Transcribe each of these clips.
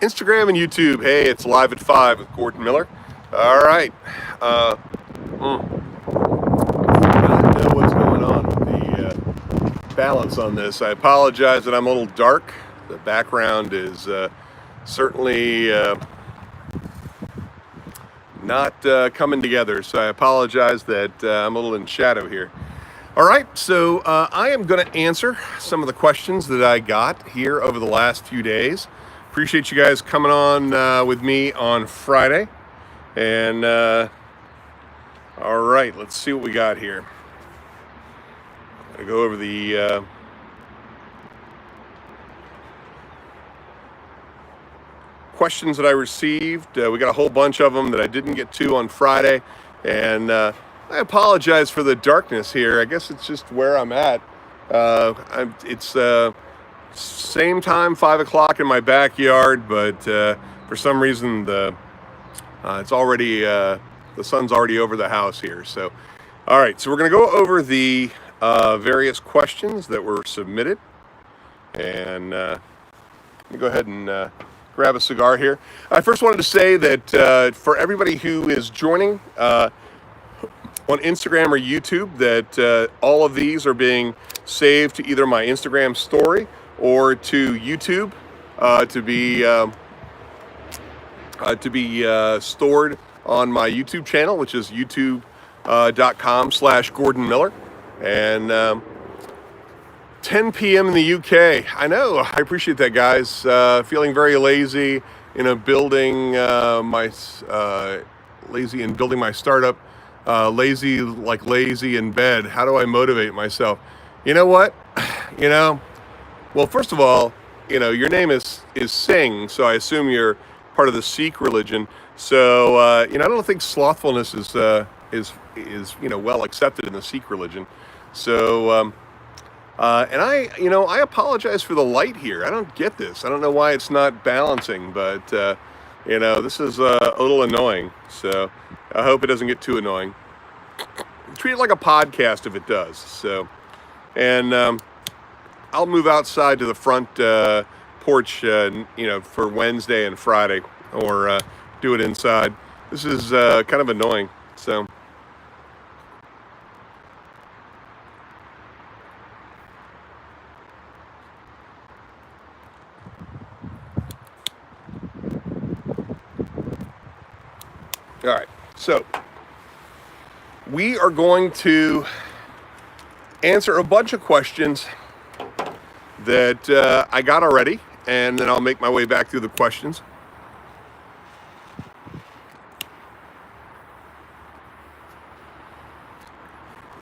Instagram and YouTube. Hey, it's Live at 5 with Gordon Miller. All right. I don't know what's going on with the balance on this. I apologize that I'm a little dark. The background is certainly not coming together, so I apologize that I'm a little in shadow here. All right, so I am going to answer some of the questions that I got here over the last few days. Appreciate you guys coming on with me on Friday. And all right, let's see what we got here. I'm going to go over the questions that I received. We got a whole bunch of them that I didn't get to on Friday, and I apologize for the darkness here. I guess it's just where I'm at. It's same time, 5 o'clock in my backyard, but for some reason it's already the sun's already over the house here. So, all right, so we're going to go over the various questions that were submitted, and let me go ahead and grab a cigar here. I first wanted to say that for everybody who is joining on Instagram or YouTube, that all of these are being saved to either my Instagram story or to YouTube to be stored on my YouTube channel, which is youtube.com/Gordon Miller. And 10 p.m. in the UK. I know. I appreciate that, guys. Feeling very lazy in building my startup. Lazy in bed. How do I motivate myself? You know what? Well, first of all, your name is Singh, so I assume you're part of the Sikh religion. So I don't think slothfulness is well accepted in the Sikh religion. So. And I apologize for the light here. I don't get this. I don't know why it's not balancing, but, this is a little annoying. So I hope it doesn't get too annoying. Treat it like a podcast if it does. So, and I'll move outside to the front porch, for Wednesday and Friday, or do it inside. This is kind of annoying. So. All right, so we are going to answer a bunch of questions that I got already, and then I'll make my way back through the questions.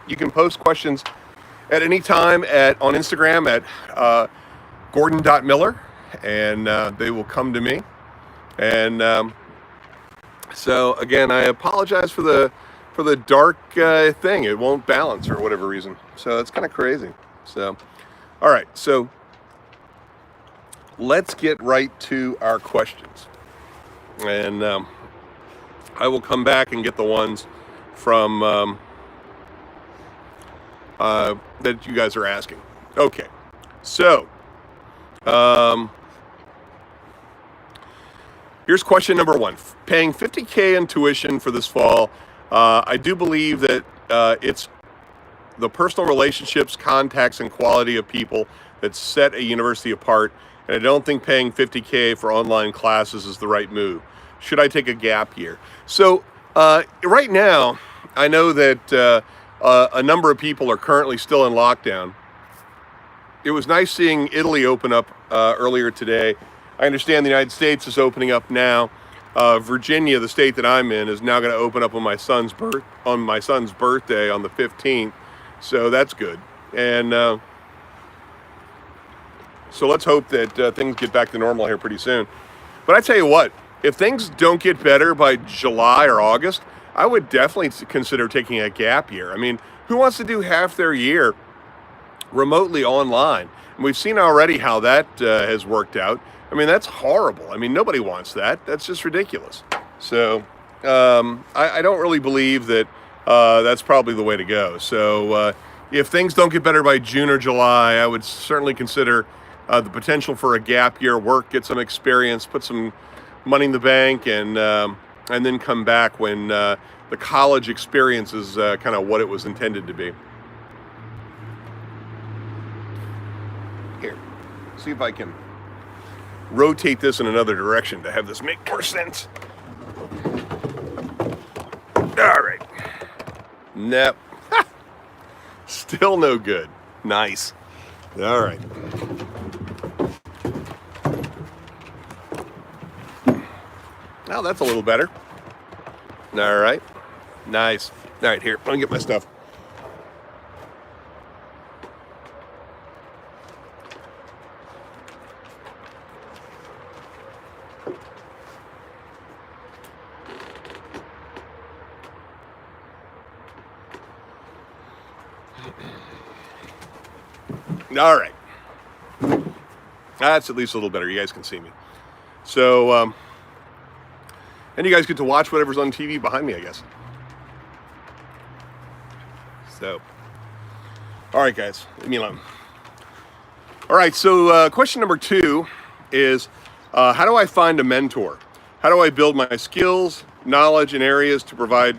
You can post questions at any time on Instagram at gordon.miller, and they will come to me. And so again, I apologize for the dark thing. It won't balance for whatever reason. So it's kind of crazy. So, all right. So let's get right to our questions, and I will come back and get the ones from that you guys are asking. Okay. So. Here's question number 1. Paying $50K in tuition for this fall. I do believe that it's the personal relationships, contacts, and quality of people that set a university apart. And I don't think paying $50K for online classes is the right move. Should I take a gap year? So right now, I know that a number of people are currently still in lockdown. It was nice seeing Italy open up earlier today. I understand the United States is opening up now. Virginia, the state that I'm in, is now going to open up on my son's birthday on the 15th. So that's good. And so let's hope that things get back to normal here pretty soon. But I tell you what, if things don't get better by July or August, I would definitely consider taking a gap year. I mean, who wants to do half their year remotely online? And we've seen already how that has worked out. I mean, that's horrible. I mean, nobody wants that. That's just ridiculous. So I don't really believe that that's probably the way to go. So if things don't get better by June or July, I would certainly consider the potential for a gap year, work, get some experience, put some money in the bank, and then come back when the college experience is kind of what it was intended to be. Here, see if I can rotate this in another direction to have this make more sense. All right. Nope. Still no good. Nice. All right. Now that's a little better. All right. Nice. All right, here. Let me get my stuff. All right. That's at least a little better. You guys can see me. So, and you guys get to watch whatever's on TV behind me, I guess. So, all right, guys, leave me alone. All right, so question number 2 is, how do I find a mentor? How do I build my skills, knowledge, and areas to provide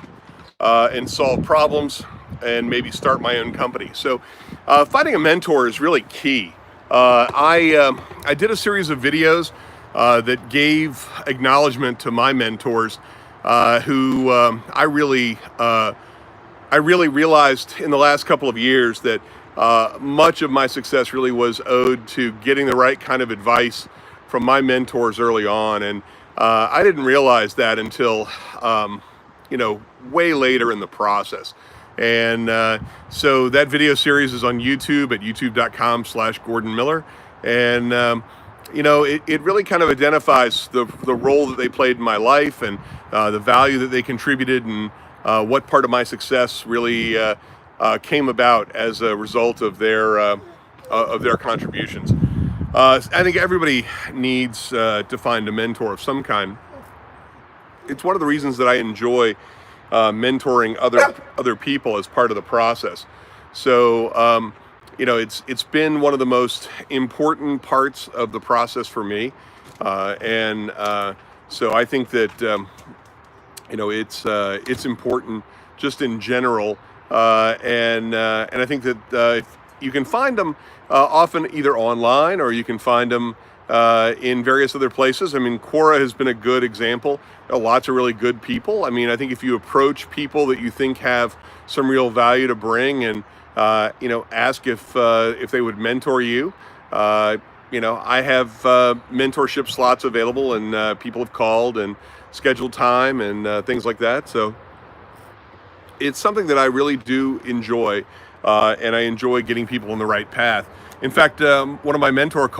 and solve problems and maybe start my own company? So finding a mentor is really key. I did a series of videos that gave acknowledgement to my mentors who I really realized in the last couple of years that much of my success really was owed to getting the right kind of advice from my mentors early on. And I didn't realize that until, way later in the process. And so that video series is on YouTube at youtube.com/Gordon Miller. And, it really kind of identifies the role that they played in my life and the value that they contributed and what part of my success really came about as a result of their contributions. I think everybody needs to find a mentor of some kind. It's one of the reasons that I enjoy mentoring other people as part of the process. So it's been one of the most important parts of the process for me, and so I think that it's important just in general, and I think that you can find them often either online or you can find them in various other places. I mean, Quora has been a good example. Lots of really good people. I mean, I think if you approach people that you think have some real value to bring and ask if they would mentor you. I have mentorship slots available, and people have called and scheduled time and things like that. So it's something that I really do enjoy, and I enjoy getting people on the right path. In fact, one of my mentorship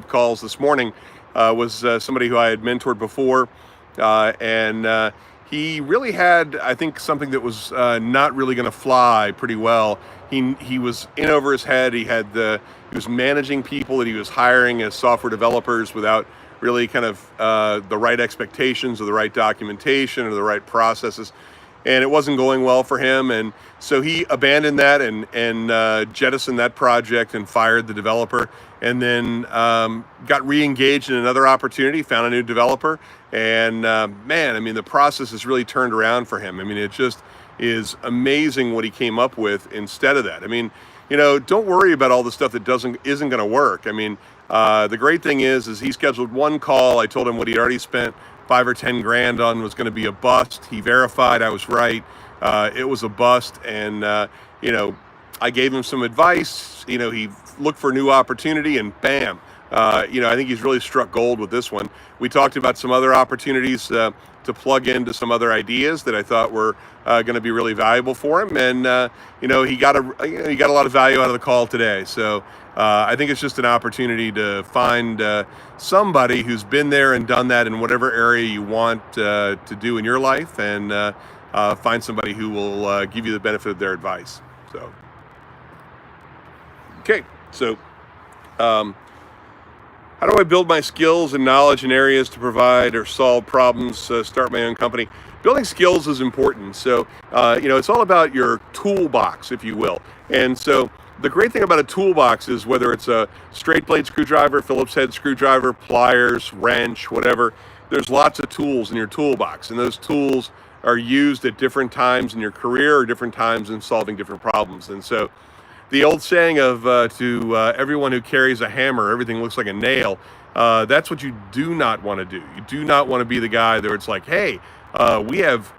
calls this morning was somebody who I had mentored before, and he really had, I think, something that was not really going to fly pretty well. He was in over his head. He was managing people that he was hiring as software developers without really kind of the right expectations or the right documentation or the right processes. And it wasn't going well for him. And so he abandoned that and jettisoned that project and fired the developer, and then got re-engaged in another opportunity, found a new developer. And the process has really turned around for him. I mean, it just is amazing what he came up with instead of that. I mean, don't worry about all the stuff that isn't going to work. I mean, the great thing is he scheduled one call. I told him what he'd already spent $5 or $10 grand on was going to be a bust. He verified I was right. It was a bust, and I gave him some advice. He looked for a new opportunity, and bam. I think he's really struck gold with this one. We talked about some other opportunities to plug into some other ideas that I thought were going to be really valuable for him, and he got a lot of value out of the call today. So I think it's just an opportunity to find somebody who's been there and done that in whatever area you want to do in your life, and find somebody who will give you the benefit of their advice. So, okay, so how do I build my skills and knowledge in areas to provide or solve problems, start my own company? Building skills is important. So, it's all about your toolbox, if you will. And so the great thing about a toolbox is whether it's a straight blade screwdriver, Phillips head screwdriver, pliers, wrench, whatever, there's lots of tools in your toolbox. And those tools are used at different times in your career or different times in solving different problems. And so the old saying of to everyone who carries a hammer, everything looks like a nail, that's what you do not want to do. You do not want to be the guy that it's like, hey, we have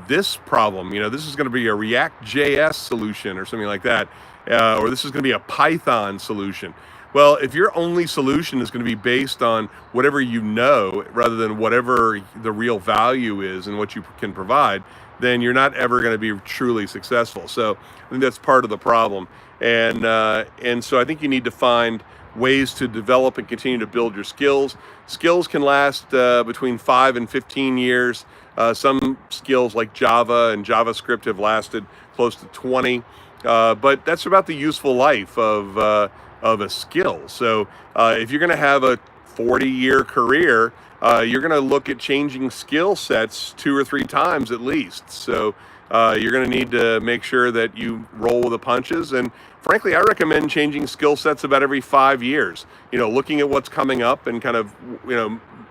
this problem. This is going to be a React.js solution or something like that. Or this is going to be a Python solution. Well, if your only solution is going to be based on whatever you know, rather than whatever the real value is and what you can provide, then you're not ever going to be truly successful. So I think that's part of the problem. And so I think you need to find ways to develop and continue to build your skills. Skills can last between 5 and 15 years. Some skills like Java and JavaScript have lasted close to 20. But that's about the useful life of a skill. So if you're going to have a 40-year career, you're going to look at changing skill sets 2 or 3 times at least. So you're going to need to make sure that you roll with the punches. And frankly, I recommend changing skill sets about every 5 years. Looking at what's coming up and kind of,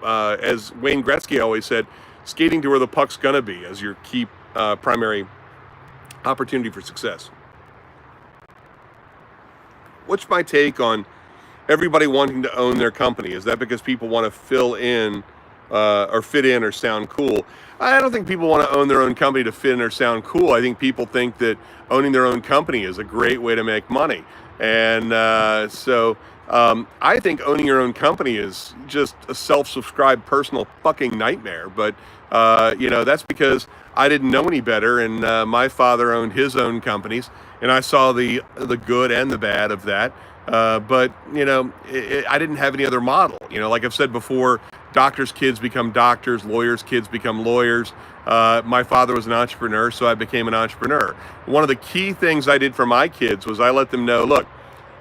as Wayne Gretzky always said, skating to where the puck's going to be as your key primary opportunity for success. What's my take on everybody wanting to own their company? Is that because people want to fill in or fit in or sound cool? I don't think people want to own their own company to fit in or sound cool. I think people think that owning their own company is a great way to make money. And so I think owning your own company is just a self-subscribed personal fucking nightmare. But, that's because I didn't know any better. And my father owned his own companies. And I saw the good and the bad of that. But I didn't have any other model. Like I've said before, doctors' kids become doctors, lawyers' kids become lawyers. My father was an entrepreneur, so I became an entrepreneur. One of the key things I did for my kids was I let them know, look,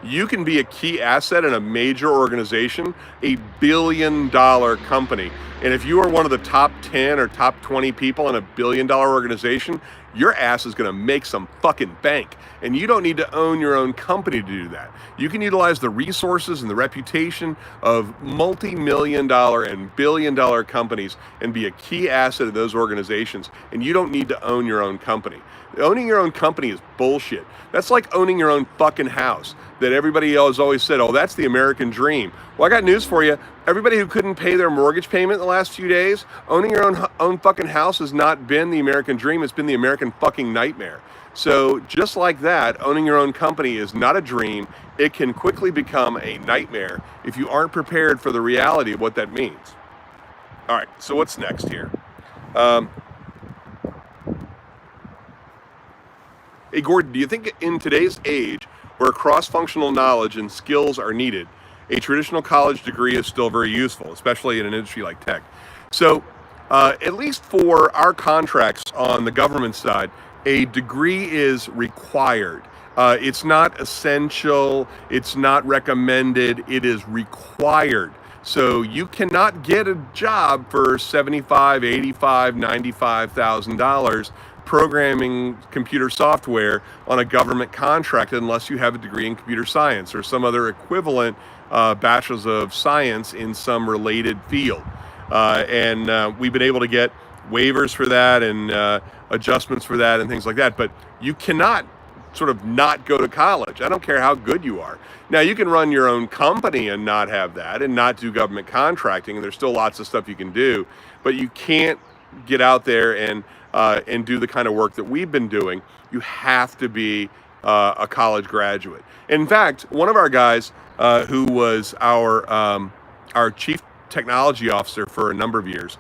you can be a key asset in a major organization, a billion-dollar company. And if you are one of the top 10 or top 20 people in a billion-dollar organization, your ass is going to make some fucking bank. And you don't need to own your own company to do that. You can utilize the resources and the reputation of multi-million-dollar and billion-dollar companies and be a key asset of those organizations. And you don't need to own your own company. Owning your own company is bullshit. That's like owning your own fucking house that everybody else always said, oh, that's the American dream. Well, I got news for you. Everybody who couldn't pay their mortgage payment in the last few days, owning your own fucking house has not been the American dream. It's been the American fucking nightmare. So just like that, owning your own company is not a dream. It can quickly become a nightmare if you aren't prepared for the reality of what that means. All right, so what's next here? Hey, Gordon, do you think in today's age where cross-functional knowledge and skills are needed, a traditional college degree is still very useful, especially in an industry like tech? So at least for our contracts on the government side, a degree is required. It's not essential. It's not recommended. It is required. So you cannot get a job for $75,000, $85,000, $95,000 programming computer software on a government contract unless you have a degree in computer science or some other equivalent bachelor's of science in some related field. And we've been able to get waivers for that and adjustments for that and things like that. But you cannot sort of not go to college. I don't care how good you are. Now, you can run your own company and not have that and not do government contracting. And there's still lots of stuff you can do. But you can't get out there and do the kind of work that we've been doing. You have to be a college graduate. In fact, one of our guys who was our chief technology officer for a number of years,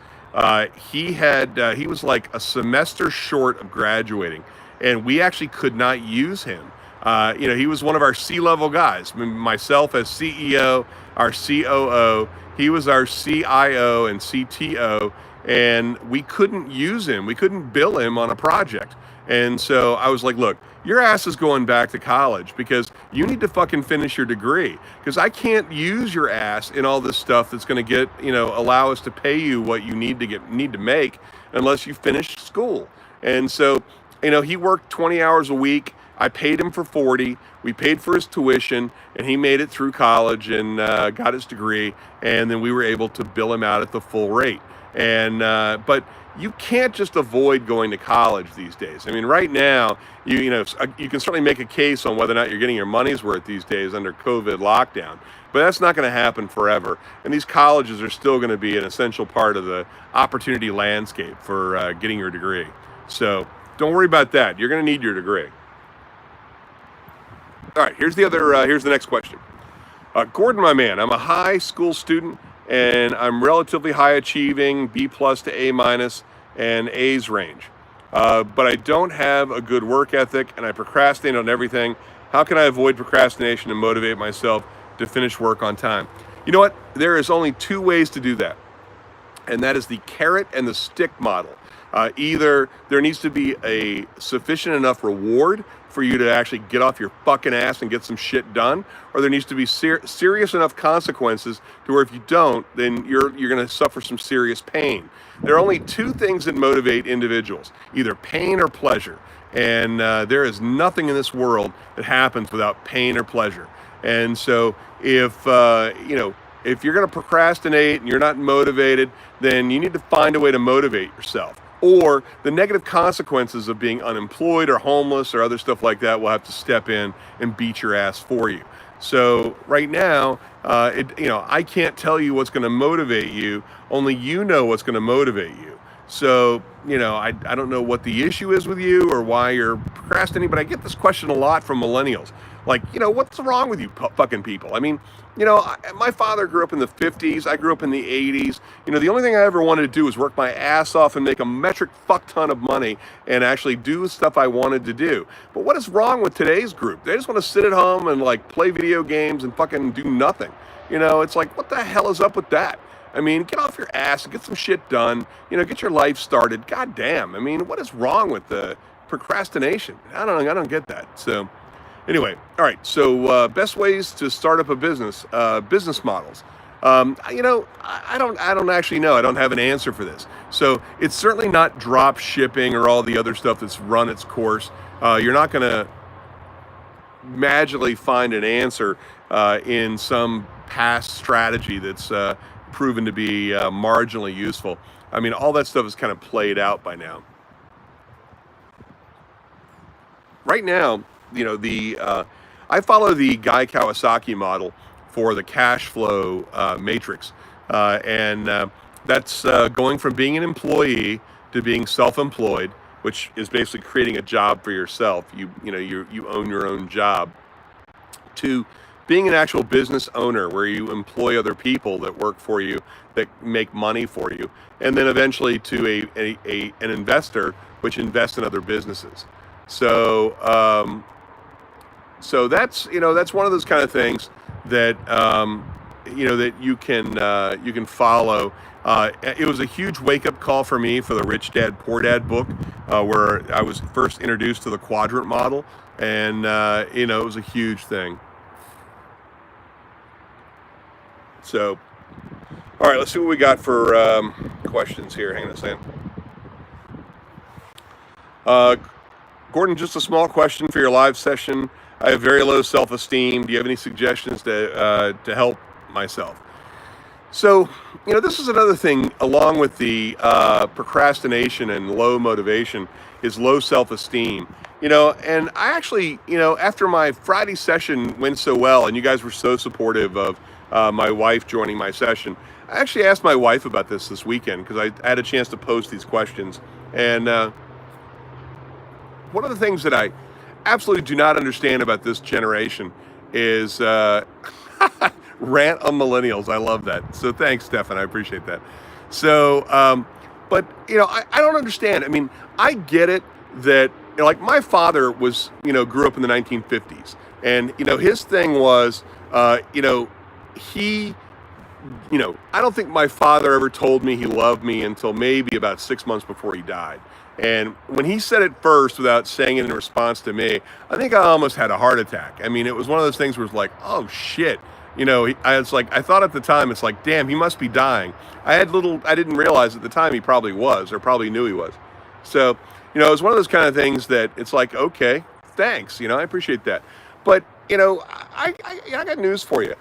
he was like a semester short of graduating, and we actually could not use him. He was one of our C-level guys. Myself as CEO, our COO, he was our CIO and CTO, and we couldn't use him. We couldn't bill him on a project. And so I was like, look, your ass is going back to college because you need to fucking finish your degree, because I can't use your ass in all this stuff that's going to allow us to pay you what you need to make unless you finish school. And so, he worked 20 hours a week. I paid him for 40. We paid for his tuition, and he made it through college and got his degree. And then we were able to bill him out at the full rate. And but you can't just avoid going to college these days. I mean, right now, you know, you can certainly make a case on whether or not you're getting your money's worth these days under COVID lockdown, but that's not going to happen forever. And these colleges are still going to be an essential part of the opportunity landscape for getting your degree. So don't worry about that. You're going to need your degree. All right, here's the next question. Gordon, my man, I'm a high school student and I'm relatively high achieving, B plus to A minus and A's range. But I don't have a good work ethic and I procrastinate on everything. How can I avoid procrastination and motivate myself to finish work on time? You know what? There is only two ways to do that. And that is the carrot and the stick model. Either there needs to be a sufficient enough reward for you to actually get off your fucking ass and get some shit done, or there needs to be serious enough consequences to where if you don't, then you're going to suffer some serious pain. There are only two things that motivate individuals, either pain or pleasure. And there is nothing in this world that happens without pain or pleasure. And so if you're going to procrastinate and you're not motivated, then you need to find a way to motivate yourself. Or the negative consequences of being unemployed or homeless or other stuff like that will have to step in and beat your ass for you. So right now, I can't tell you what's going to motivate you. Only you know what's going to motivate you. So, I don't know what the issue is with you or why you're procrastinating, but I get this question a lot from millennials. Like, what's wrong with you fucking people? I mean, my father grew up in the 50s. I grew up in the 80s. The only thing I ever wanted to do was work my ass off and make a metric fuck ton of money and actually do stuff I wanted to do. But what is wrong with today's group? They just want to sit at home and play video games and fucking do nothing. It's like, what the hell is up with that? I mean, get off your ass and get some shit done. Get your life started. God damn. I mean, what is wrong with the procrastination? I don't get that. So anyway, all right. So best ways to start up a business, business models. I don't actually know. I don't have an answer for this. So it's certainly not drop shipping or all the other stuff that's run its course. You're not going to magically find an answer in some past strategy that's proven to be marginally useful. I mean, all that stuff is kind of played out by now. Right now, I follow the Guy Kawasaki model for the cash flow matrix, and that's going from being an employee to being self-employed, which is basically creating a job for yourself. You own your own job, to being an actual business owner where you employ other people that work for you, that make money for you, and then eventually to an investor which invests in other businesses. So that's one of those kind of things that that you can follow. It was a huge wake-up call for me for the Rich Dad Poor Dad book, where I was first introduced to the quadrant model, and it was a huge thing. So, all right, let's see what we got for questions here. Hang on a second. Gordon, just a small question for your live session. I have very low self-esteem. Do you have any suggestions to help myself? So, this is another thing along with the procrastination and low motivation is low self-esteem. And I actually, after my Friday session went so well and you guys were so supportive of my wife joining my session, I actually asked my wife about this weekend because I had a chance to post these questions. And one of the things that I absolutely do not understand about this generation is rant on millennials. I love that. So thanks, Stefan. I appreciate that. So, but, I don't understand. I mean, I get it that, like my father was, grew up in the 1950s. And, his thing was, he, I don't think my father ever told me he loved me until maybe about 6 months before he died. And when he said it first without saying it in response to me, I think I almost had a heart attack. I mean, it was one of those things where it's like, oh shit. I thought at the time, it's like, damn, he must be dying. I didn't realize at the time he probably was, or probably knew he was. So, it was one of those kind of things that it's like, okay, thanks. I appreciate that. But I got news for you.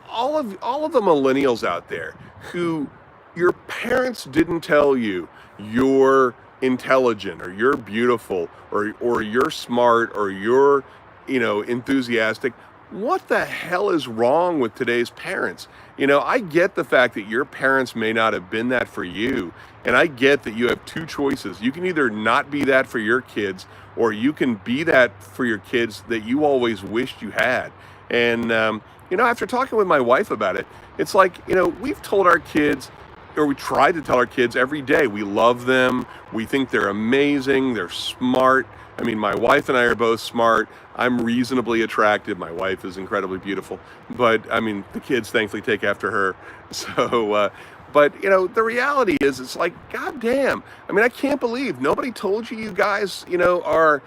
All of the millennials out there who your parents didn't tell you you're intelligent or you're beautiful or you're smart or you're enthusiastic. What the hell is wrong with today's parents? I get the fact that your parents may not have been that for you, and I get that you have two choices. You can either not be that for your kids, or you can be that for your kids that you always wished you had. And after talking with my wife about it, it's like, we've told our kids, or we try to tell our kids every day, we love them, we think they're amazing, they're smart. I mean, my wife and I are both smart. I'm reasonably attractive. My wife is incredibly beautiful. But, I mean, the kids thankfully take after her. So, but, the reality is, it's like, goddamn. I mean, I can't believe nobody told you guys, are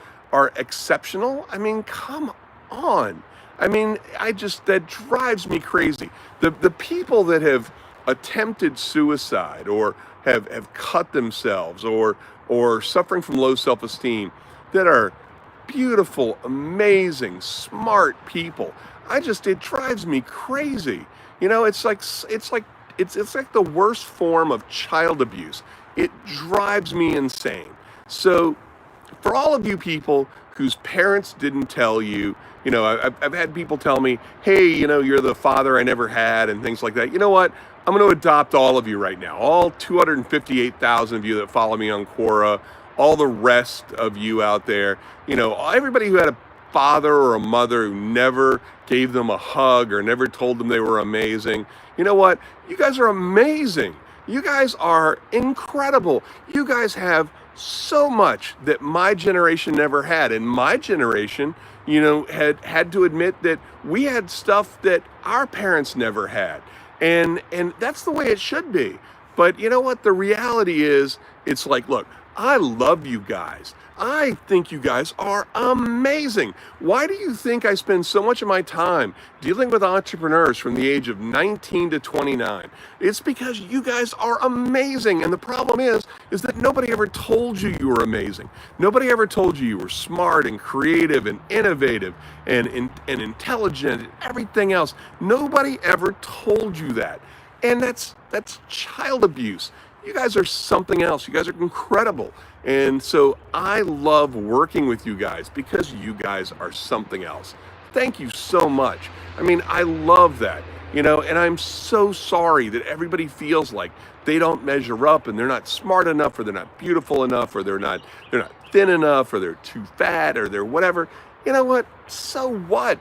exceptional. I mean, come on. I mean, that drives me crazy. The people that have attempted suicide or have cut themselves or suffering from low self-esteem, that are beautiful, amazing, smart people. It drives me crazy. It's like the worst form of child abuse. It drives me insane. So for all of you people whose parents didn't tell you, I've had people tell me, hey, you're the father I never had and things like that. You know what? I'm going to adopt all of you right now. All 258,000 of you that follow me on Quora, all the rest of you out there, everybody who had a father or a mother who never gave them a hug or never told them they were amazing. You know what? You guys are amazing. You guys are incredible. You guys have so much that my generation never had. And my generation, had to admit that we had stuff that our parents never had. And that's the way it should be. But you know what? The reality is, it's like, look, I love you guys. I think you guys are amazing. Why do you think I spend so much of my time dealing with entrepreneurs from the age of 19 to 29? It's because you guys are amazing. And the problem is that nobody ever told you you were amazing. Nobody ever told you you were smart and creative and innovative and intelligent and everything else. Nobody ever told you that. And that's child abuse. You guys are something else. You guys are incredible. And so I love working with you guys because you guys are something else. Thank you so much. I mean, I love that, and I'm so sorry that everybody feels like they don't measure up and they're not smart enough or they're not beautiful enough or they're not thin enough or they're too fat or they're whatever. You know what? So what?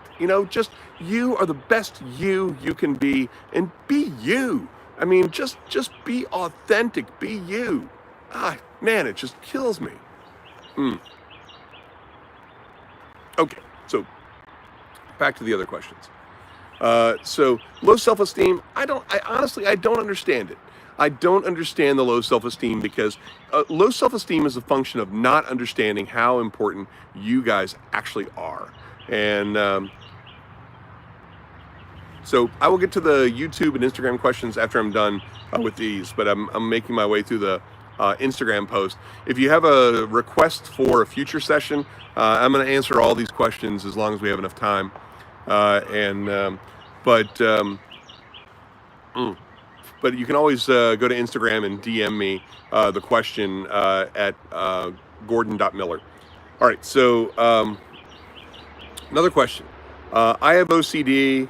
Just you are the best you can be, and be you. I mean, just be authentic, be you. Man, it just kills me. Okay, so back to the other questions. So low self-esteem, I honestly don't understand it. I don't understand the low self-esteem because low self-esteem is a function of not understanding how important you guys actually are. And so I will get to the YouTube and Instagram questions after I'm done with these, but I'm making my way through the Instagram post. If you have a request for a future session, I'm going to answer all these questions as long as we have enough time. But you can always go to Instagram and DM me the question at gordon.miller. All right, so another question. I have OCD.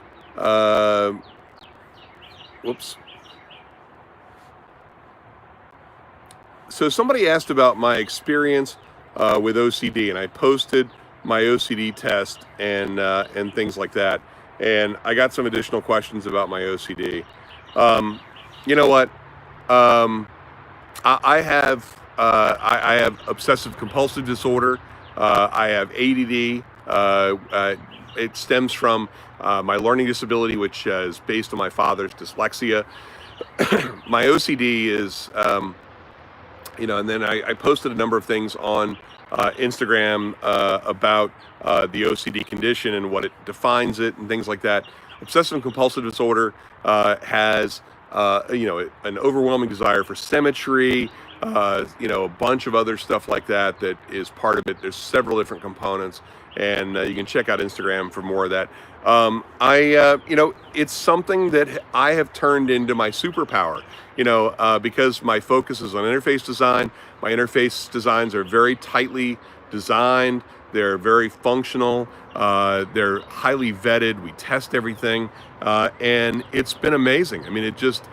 So somebody asked about my experience with OCD, and I posted my OCD test and things like that. And I got some additional questions about my OCD. You know what? I have obsessive compulsive disorder. I have ADD. It stems from my learning disability, which is based on my father's dyslexia. My OCD is, and then I posted a number of things on Instagram about the OCD condition and what it defines it and things like that. Obsessive compulsive disorder has, an overwhelming desire for symmetry, a bunch of other stuff like that that is part of it. There's several different components, and you can check out Instagram for more of that. It's something that I have turned into my superpower, because my focus is on interface design. My interface designs are very tightly designed. They're very functional. They're highly vetted. We test everything. And it's been amazing. I mean, it just,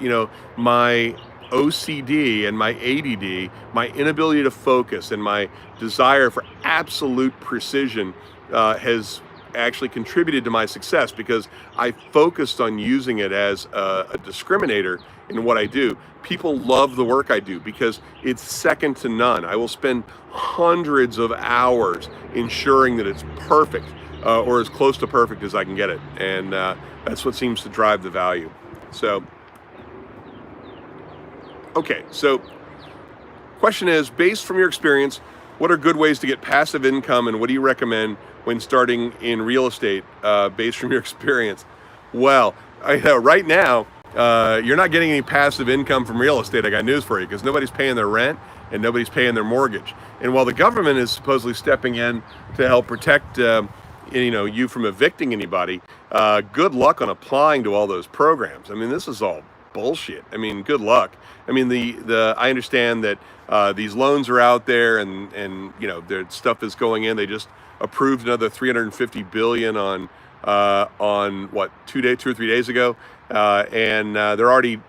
my OCD and my ADD, my inability to focus and my desire for absolute precision has actually contributed to my success because I focused on using it as a discriminator in what I do. People love the work I do because it's second to none. I will spend hundreds of hours ensuring that it's perfect or as close to perfect as I can get it. And that's what seems to drive the value. So, okay, so question is, based from your experience, what are good ways to get passive income and what do you recommend when starting in real estate based from your experience? Well, right now, you're not getting any passive income from real estate. I got news for you because nobody's paying their rent and nobody's paying their mortgage. And while the government is supposedly stepping in to help protect you from evicting anybody, good luck on applying to all those programs. I mean, this is all bullshit. I mean, good luck. I mean, I understand that these loans are out there and their stuff is going in. They just approved another $350 billion on what 2 or 3 days ago, and they're already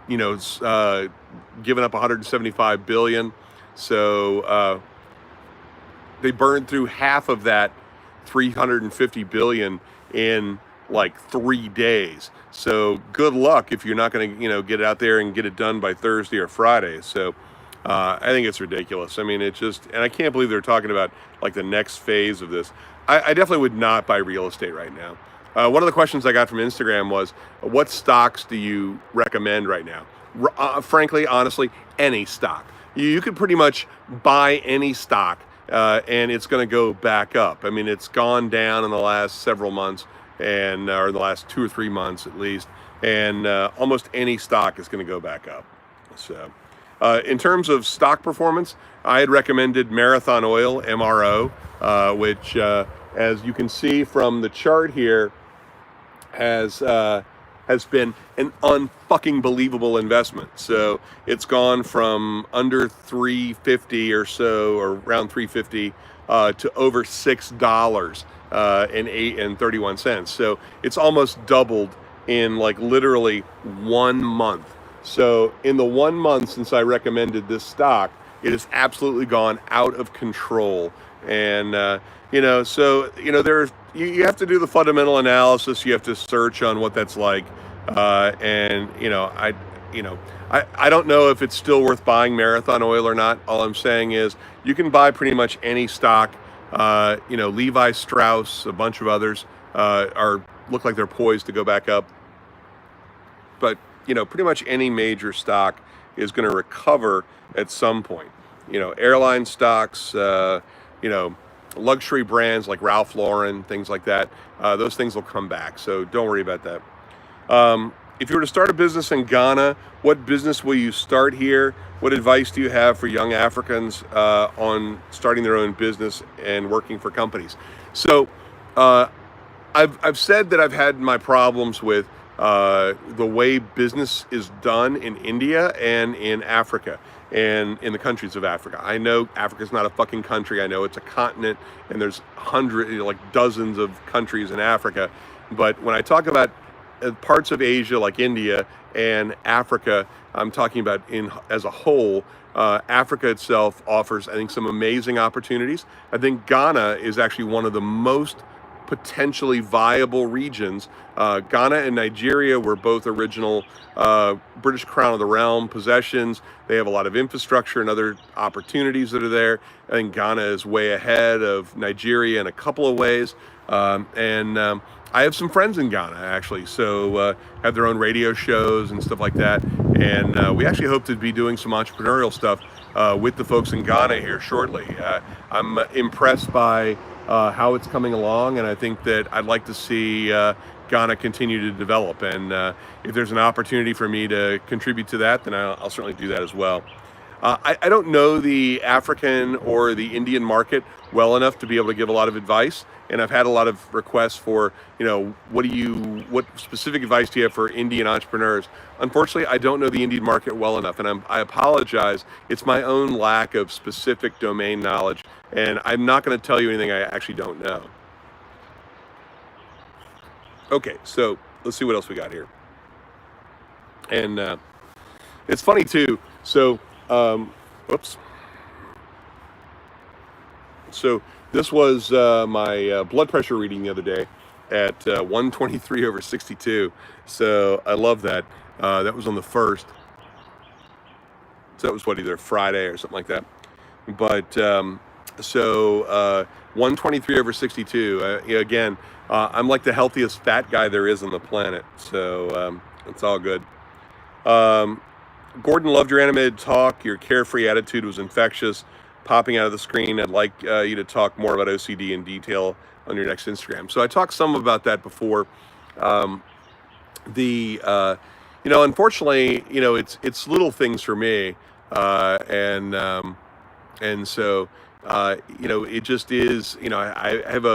giving up $175 billion. So they burned through half of that $350 billion in like 3 days. So good luck if you're not going to get out there and get it done by Thursday or Friday. So I think it's ridiculous. I mean, it's just, and I can't believe they're talking about like the next phase of this. I definitely would not buy real estate right now. One of the questions I got from Instagram was, what stocks do you recommend right now? Frankly, honestly, any stock. You could pretty much buy any stock and it's going to go back up. I mean, it's gone down in the last several months or the last 2 or 3 months at least. And almost any stock is going to go back up. So in terms of stock performance, I had recommended Marathon Oil, MRO, which as you can see from the chart here, has been an unfucking believable investment. So it's gone from under 350 or so, or around 350 to over $6 and 31 cents. So it's almost doubled in like literally 1 month. So in the 1 month since I recommended this stock, it has absolutely gone out of control. And you have to do the fundamental analysis. You have to search on what that's like. I don't know if it's still worth buying Marathon Oil or not. All I'm saying is you can buy pretty much any stock. Levi Strauss, a bunch of others look like they're poised to go back up. But pretty much any major stock is going to recover at some point. Airline stocks, luxury brands like Ralph Lauren, things like that. Those things will come back. So don't worry about that. If you were to start a business in Ghana, what business will you start here? What advice do you have for young Africans on starting their own business and working for companies? So I've said that I've had my problems with the way business is done in India and in Africa and in the countries of Africa. I know Africa's not a fucking country. I know it's a continent and there's dozens of countries in Africa. But when I talk about parts of Asia like India and Africa, I'm talking about as a whole. Africa itself offers, I think, some amazing opportunities. I think Ghana is actually one of the most potentially viable regions. Ghana and Nigeria were both original British Crown of the Realm possessions. They have a lot of infrastructure and other opportunities that are there. I think Ghana is way ahead of Nigeria in a couple of ways. I have some friends in Ghana, actually, so have their own radio shows and stuff like that. And we actually hope to be doing some entrepreneurial stuff with the folks in Ghana here shortly. I'm impressed by how it's coming along, and I think that I'd like to see Ghana continue to develop. And if there's an opportunity for me to contribute to that, then I'll certainly do that as well. I don't know the African or the Indian market well enough to be able to give a lot of advice. And I've had a lot of requests for, what specific advice do you have for Indian entrepreneurs? Unfortunately, I don't know the Indian market well enough, and I apologize. It's my own lack of specific domain knowledge, and I'm not going to tell you anything I actually don't know. Okay, so let's see what else we got here. And it's funny too. So, whoops. So this was my blood pressure reading the other day at 123/62. So I love that. That was on the 1st. So that was either Friday or something like that. But 123/62. Again, I'm like the healthiest fat guy there is on the planet. So it's all good. Gordon, loved your animated talk. Your carefree attitude was infectious. Popping out of the screen, I'd like you to talk more about OCD in detail on your next Instagram. So I talked some about that before. Unfortunately, it's little things for me, and so it just is. I have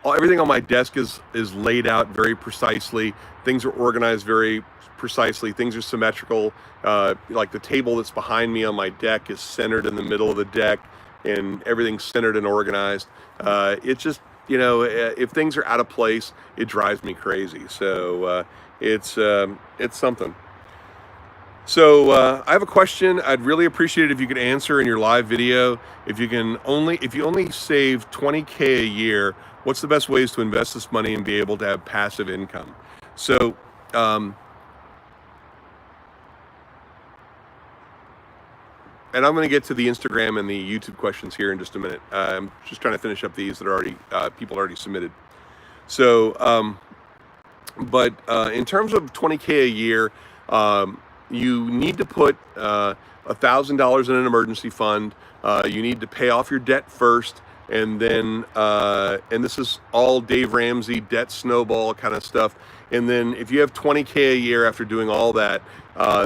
everything on my desk is laid out very precisely. Things are organized very precisely. Things are symmetrical. Like the table that's behind me on my deck is centered in the middle of the deck, and everything's centered and organized. It's just, if things are out of place, it drives me crazy. So it's something. So I have a question. I'd really appreciate it if you could answer in your live video. If you only save 20K a year, what's the best ways to invest this money and be able to have passive income? So and I'm going to get to the Instagram and the YouTube questions here in just a minute. I'm just trying to finish up these that are people already submitted. So, but in terms of 20K a year, you need to put $1,000 in an emergency fund. You need to pay off your debt first, and then and this is all Dave Ramsey debt snowball kind of stuff. And then if you have 20K a year after doing all that,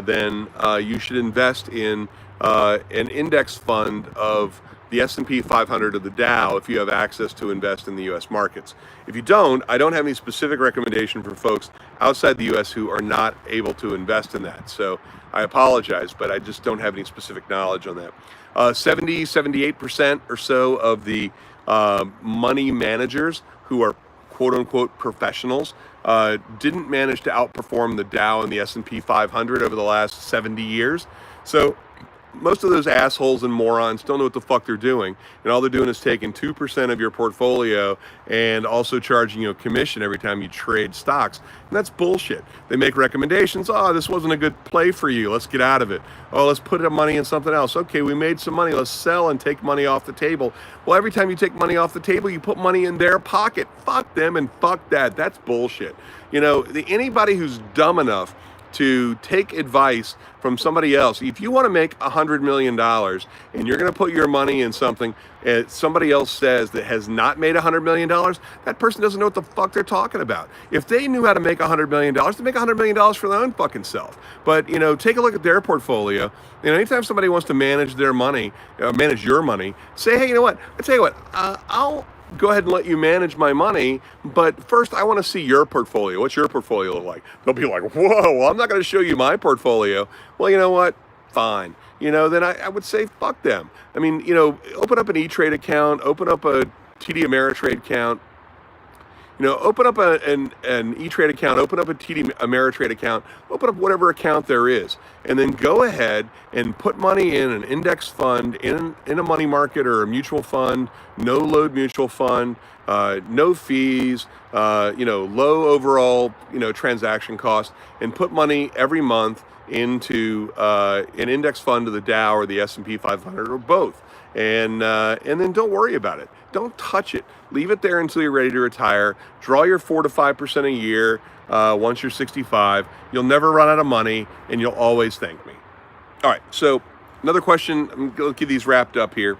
then you should invest in an index fund of the S&P 500 or the Dow if you have access to invest in the U.S. markets. If you don't, I don't have any specific recommendation for folks outside the U.S. who are not able to invest in that. So I apologize, but I just don't have any specific knowledge on that. 78% or so of the money managers who are quote unquote professionals didn't manage to outperform the Dow and the S&P 500 over the last 70 years. So most of those assholes and morons don't know what the fuck they're doing, and all they're doing is taking 2% of your portfolio and also charging you a commission every time you trade stocks, and that's bullshit. They make recommendations. Oh, this wasn't a good play for you, let's get out of it. Oh, let's put the money in something else. Okay, we made some money, let's sell and take money off the table. Well, every time you take money off the table, you put money in their pocket. Fuck them and fuck that. That's bullshit. Anybody who's dumb enough to take advice from somebody else. If you want to make $100 million and you're going to put your money in something somebody else says that has not made $100 million, that person doesn't know what the fuck they're talking about. If they knew how to make $100 million, they make $100 million for their own fucking self. But, take a look at their portfolio. Anytime somebody wants to manage their money, manage your money, say, hey, you know what? I tell you what, I'll go ahead and let you manage my money, but first I want to see your portfolio. What's your portfolio look like? They'll be like, whoa, well, I'm not going to show you my portfolio. Well, you know what? Fine. Then I would say fuck them. Open up an E-Trade account, open up a TD Ameritrade account, open up an E-Trade account, open up a TD Ameritrade account, open up whatever account there is, and then go ahead and put money in an index fund, in a money market or a mutual fund, no load mutual fund, no fees, low overall, transaction cost, and put money every month into an index fund of the Dow or the S&P 500 or both. And then don't worry about it. Don't touch it. Leave it there until you're ready to retire. Draw your 4 to 5% a year once you're 65. You'll never run out of money, and you'll always thank me. All right, so another question. I'm going to get these wrapped up here.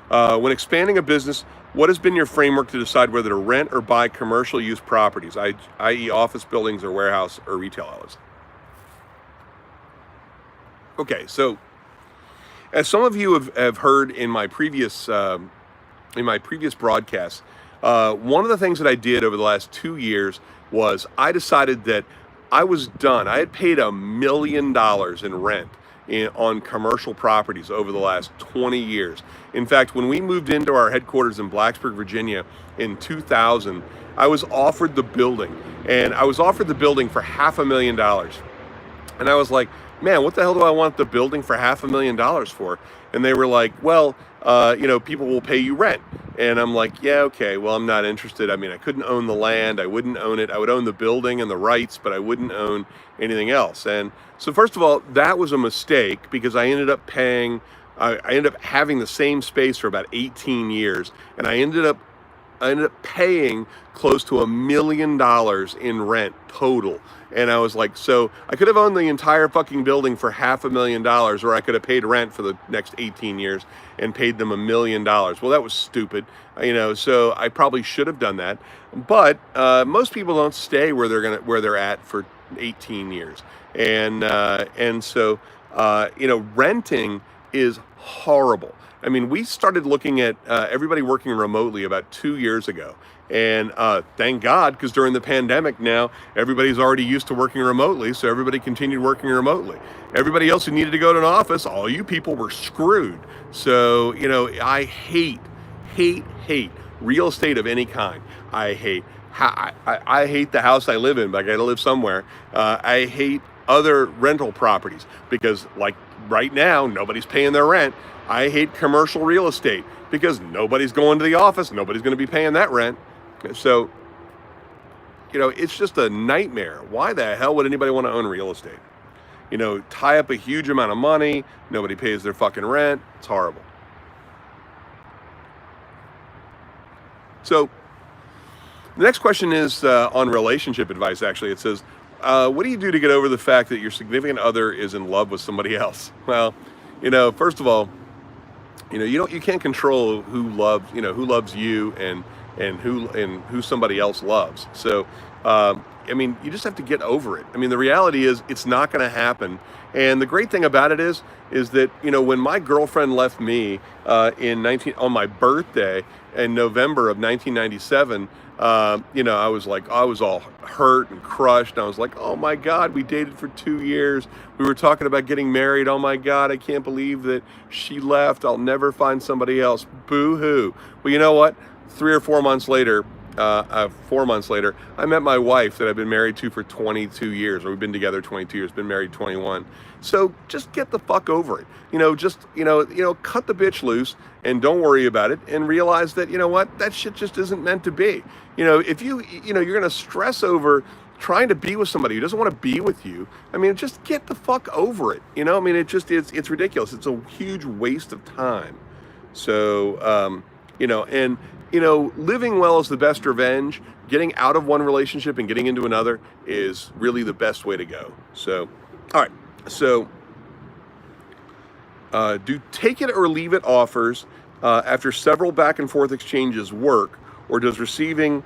When expanding a business, what has been your framework to decide whether to rent or buy commercial use properties, i.e. office buildings or warehouse or retail outlets? Okay, so As some of you have heard in my previous broadcasts, one of the things that I did over the last 2 years was I decided that I was done. I had paid $1 million in rent on commercial properties over the last 20 years. In fact, when we moved into our headquarters in Blacksburg, Virginia in 2000, I was offered the building, and I was offered the building for $500,000. And I was like, man, what the hell do I want the building for $500,000 for? And they were like, well, people will pay you rent. And I'm like, yeah, okay, well, I'm not interested. I mean, I couldn't own the land. I wouldn't own it. I would own the building and the rights, but I wouldn't own anything else. And so first of all, that was a mistake because I ended up having the same space for about 18 years. And I ended up paying close to $1 million in rent total. And I was like, so I could have owned the entire fucking building for $500,000, or I could have paid rent for the next 18 years and paid them $1 million. Well, that was stupid, so I probably should have done that. But most people don't stay where they're at for 18 years. And so renting is horrible. I mean, we started looking at everybody working remotely about 2 years ago. And thank God, because during the pandemic now, everybody's already used to working remotely, so everybody continued working remotely. Everybody else who needed to go to an office, all you people were screwed. So, I hate real estate of any kind. I hate the house I live in, but I got to live somewhere. I hate other rental properties because, like right now, nobody's paying their rent. I hate commercial real estate because nobody's going to the office. Nobody's going to be paying that rent. So, it's just a nightmare. Why the hell would anybody want to own real estate? Tie up a huge amount of money. Nobody pays their fucking rent. It's horrible. So, the next question is on relationship advice, actually. It says, what do you do to get over the fact that your significant other is in love with somebody else? Well, first of all, you can't control who loves you and who somebody else loves. So, you just have to get over it. The reality is it's not going to happen. And the great thing about it is that, when my girlfriend left me on my birthday in November of 1997, I was all hurt and crushed. And I was like, oh my God, we dated for 2 years. We were talking about getting married. Oh my God, I can't believe that she left. I'll never find somebody else. Boo hoo. Well, you know what? 4 months later, I met my wife that I've been married to for 22 years, or we've been together 22 years, been married 21. So just get the fuck over it. Cut the bitch loose and don't worry about it and realize that, that shit just isn't meant to be. If you're going to stress over trying to be with somebody who doesn't want to be with you, just get the fuck over it. It's ridiculous. It's a huge waste of time. So, living well is the best revenge. Getting out of one relationship and getting into another is really the best way to go. So, all right. So, do take it or leave it offers after several back and forth exchanges work, or does the receiving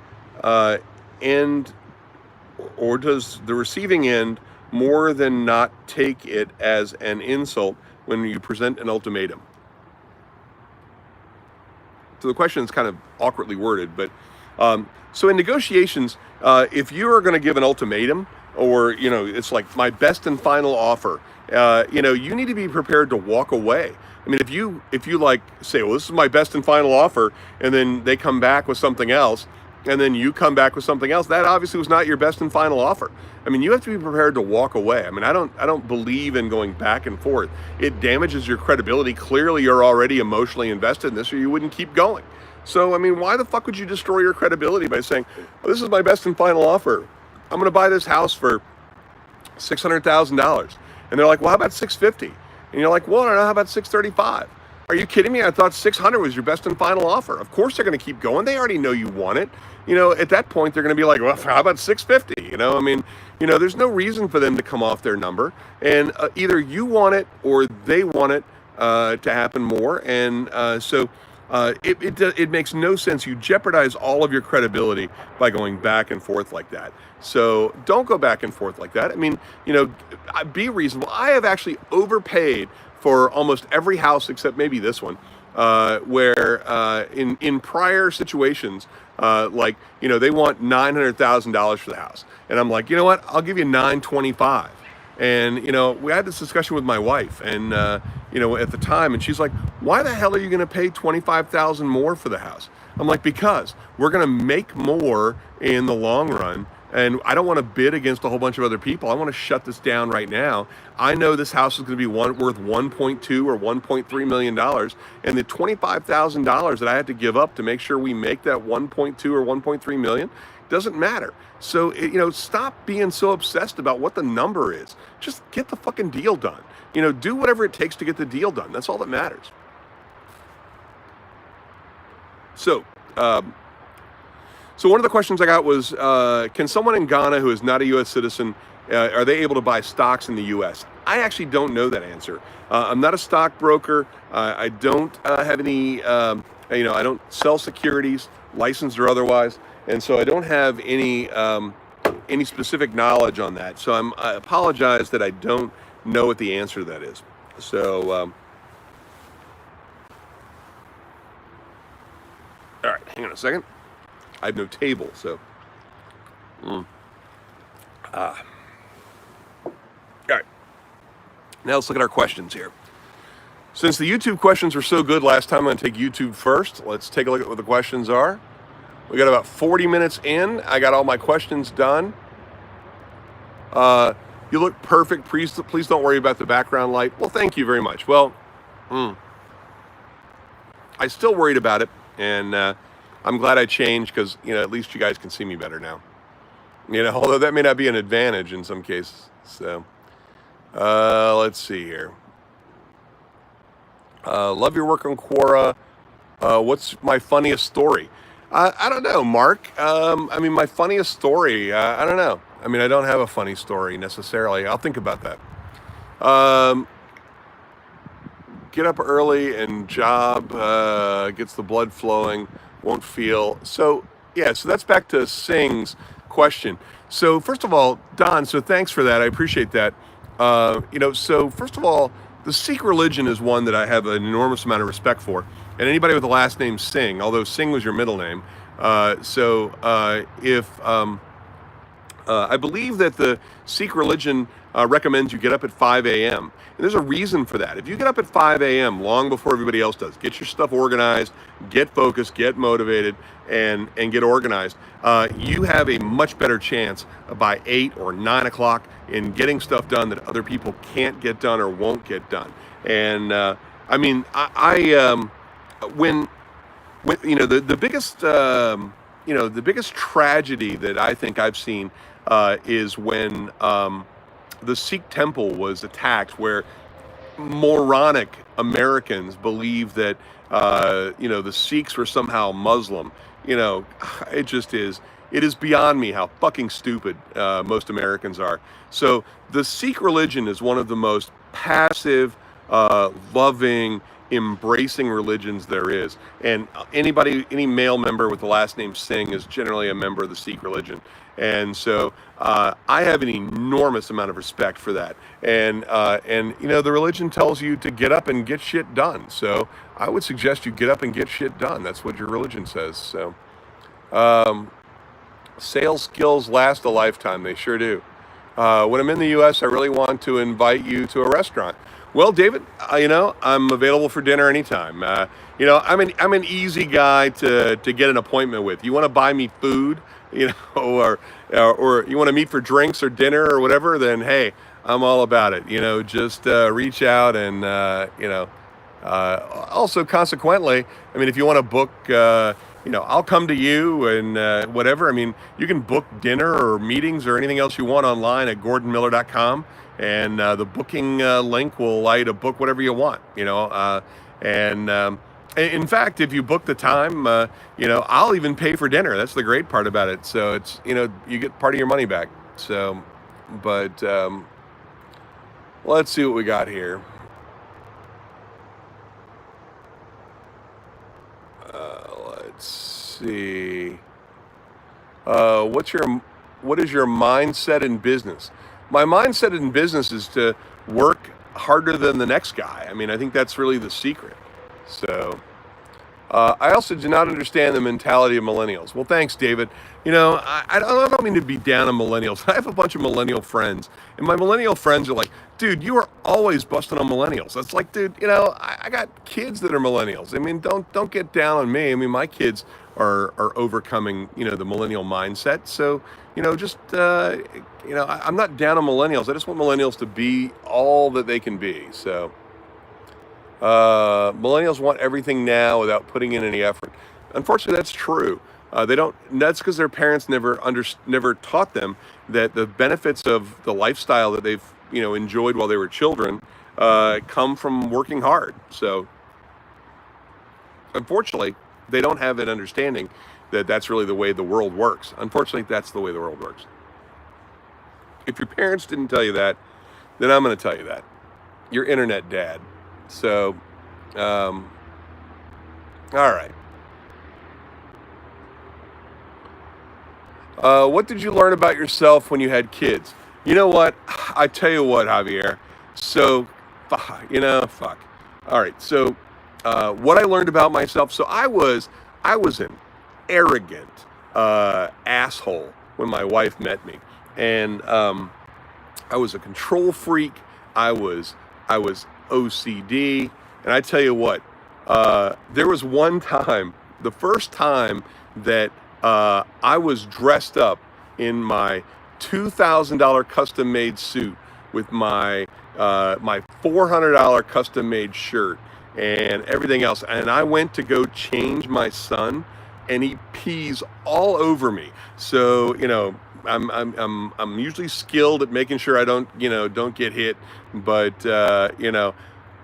end more than not take it as an insult when you present an ultimatum? So the question is kind of awkwardly worded, but so in negotiations, if you are going to give an ultimatum, or it's like my best and final offer, you need to be prepared to walk away. If you like say, well, this is my best and final offer, and then they come back with something else, and then you come back with something else, that obviously was not your best and final offer. You have to be prepared to walk away. I don't believe in going back and forth. It damages your credibility. Clearly, you're already emotionally invested in this, or you wouldn't keep going. So, why the fuck would you destroy your credibility by saying, well, this is my best and final offer. I'm going to buy this house for $600,000. And they're like, well, how about $650,000? And you're like, well, I don't know, how about $635,000? Are you kidding me? I thought $600,000 was your best and final offer. Of course they're going to keep going. They already know you want it. At that point, they're going to be like, well, how about $650,000? There's no reason for them to come off their number. And either you want it or they want it to happen more. And so It makes no sense. You jeopardize all of your credibility by going back and forth like that. So don't go back and forth like that. I mean, be reasonable. I have actually overpaid for almost every house except maybe this one, where in prior situations, they want $900,000 for the house, and I'm like, you know what? I'll give you 925. And we had this discussion with my wife, and at the time, and she's like, "Why the hell are you going to pay 25,000 more for the house?" I'm like, "Because we're going to make more in the long run, and I don't want to bid against a whole bunch of other people. I want to shut this down right now. I know this house is going to be worth 1.2 or 1.3 million dollars, and the $25,000 that I had to give up to make sure we make that 1.2 or 1.3 million doesn't matter." So, stop being so obsessed about what the number is. Just get the fucking deal done. Do whatever it takes to get the deal done. That's all that matters. So, one of the questions I got was, can someone in Ghana who is not a U.S. citizen, are they able to buy stocks in the U.S.? I actually don't know that answer. I'm not a stockbroker. I don't have any, I don't sell securities, licensed or otherwise. And so I don't have any specific knowledge on that. So I apologize that I don't know what the answer to that is. So, all right, hang on a second. I have no table, so. All right. Now let's look at our questions here. Since the YouTube questions were so good last time, I'm going to take YouTube first. Let's take a look at what the questions are. We got about 40 minutes in. I got all my questions done. You look perfect. Please don't worry about the background light. Well, thank you very much. Well, I still worried about it, and I'm glad I changed because, at least you guys can see me better now. Although that may not be an advantage in some cases. So, let's see here. Love your work on Quora. What's my funniest story? I don't know, Mark. My funniest story, I don't know. I don't have a funny story necessarily. I'll think about that. Get up early and job, gets the blood flowing, won't feel. So that's back to Singh's question. So first of all, Don, so thanks for that. I appreciate that. So first of all, the Sikh religion is one that I have an enormous amount of respect for. And anybody with the last name Singh, although Singh was your middle name. I believe that the Sikh religion recommends you get up at 5 a.m. And there's a reason for that. If you get up at 5 a.m. long before everybody else does, get your stuff organized, get focused, get motivated, and get organized, you have a much better chance by 8 or 9 o'clock in getting stuff done that other people can't get done or won't get done. And when the biggest tragedy that I think I've seen is when the Sikh temple was attacked, where moronic Americans believe that the Sikhs were somehow Muslim. It is beyond me how fucking stupid most Americans are. So the Sikh religion is one of the most passive, loving, embracing religions there is, and any male member with the last name Singh is generally a member of the Sikh religion. And so I have an enormous amount of respect for that. And the religion tells you to get up and get shit done. So I would suggest you get up and get shit done. That's what your religion says. So sales skills last a lifetime. They sure do. When I'm in the U.S., I really want to invite you to a restaurant. Well, David, I'm available for dinner anytime. I'm an easy guy to get an appointment with. You want to buy me food, or you want to meet for drinks or dinner or whatever, then hey, I'm all about it. Just reach out and also consequently, if you want to book, I'll come to you and whatever. You can book dinner or meetings or anything else you want online at gordonmiller.com. And the booking link will allow you to book whatever you want, in fact, if you book the time, I'll even pay for dinner. That's the great part about it. So it's, you get part of your money back. So, but let's see what we got here. Let's see. What is your mindset in business? My mindset in business is to work harder than the next guy. I mean, I think that's really the secret. So, I also do not understand the mentality of millennials. Well, thanks, David. I don't mean to be down on millennials. I have a bunch of millennial friends, and my millennial friends are like, dude, you are always busting on millennials. That's like, dude, I got kids that are millennials. I mean, don't get down on me. I mean, my kids are overcoming, the millennial mindset. So, I'm not down on millennials. I just want millennials to be all that they can be. So. Millennials want everything now without putting in any effort. Unfortunately, that's true. They don't. That's because their parents never taught them that the benefits of the lifestyle that they've enjoyed while they were children come from working hard. So, unfortunately, they don't have an understanding that that's really the way the world works. Unfortunately, that's the way the world works. If your parents didn't tell you that, then I'm going to tell you that. Your internet dad. So, all right. What did you learn about yourself when you had kids? You know what? I tell you what, Javier. So, fuck. All right. So, what I learned about myself. So I was an arrogant asshole when my wife met me, and I was a control freak. I was OCD, and I tell you what, there was one time, the first time that I was dressed up in my $2,000 custom-made suit with my $400 custom-made shirt and everything else, and I went to go change my son, and he pees all over me. So I'm usually skilled at making sure I don't get hit, but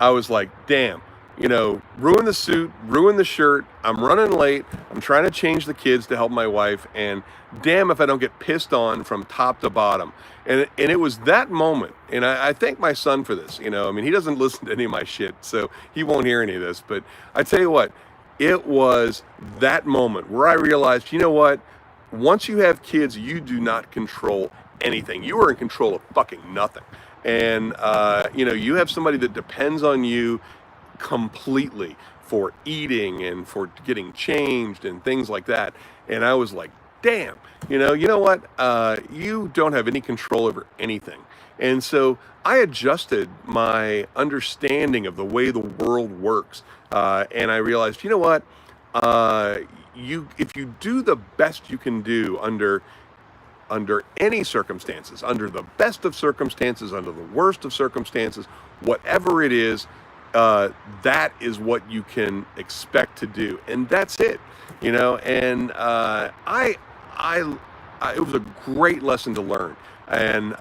I was like, damn, ruin the suit, ruin the shirt. I'm running late. I'm trying to change the kids to help my wife, and damn if I don't get pissed on from top to bottom. And it was that moment, and I thank my son for this. He doesn't listen to any of my shit, so he won't hear any of this. But I tell you what, it was that moment where I realized, you know what? Once you have kids, you do not control anything. You are in control of fucking nothing. And, you have somebody that depends on you completely for eating and for getting changed and things like that. And I was like, damn, you know what? You don't have any control over anything. And so I adjusted my understanding of the way the world works. And I realized, you know what? If you do the best you can do under any circumstances, under the best of circumstances, under the worst of circumstances, whatever it is, that is what you can expect to do, and that's it. And it was a great lesson to learn, and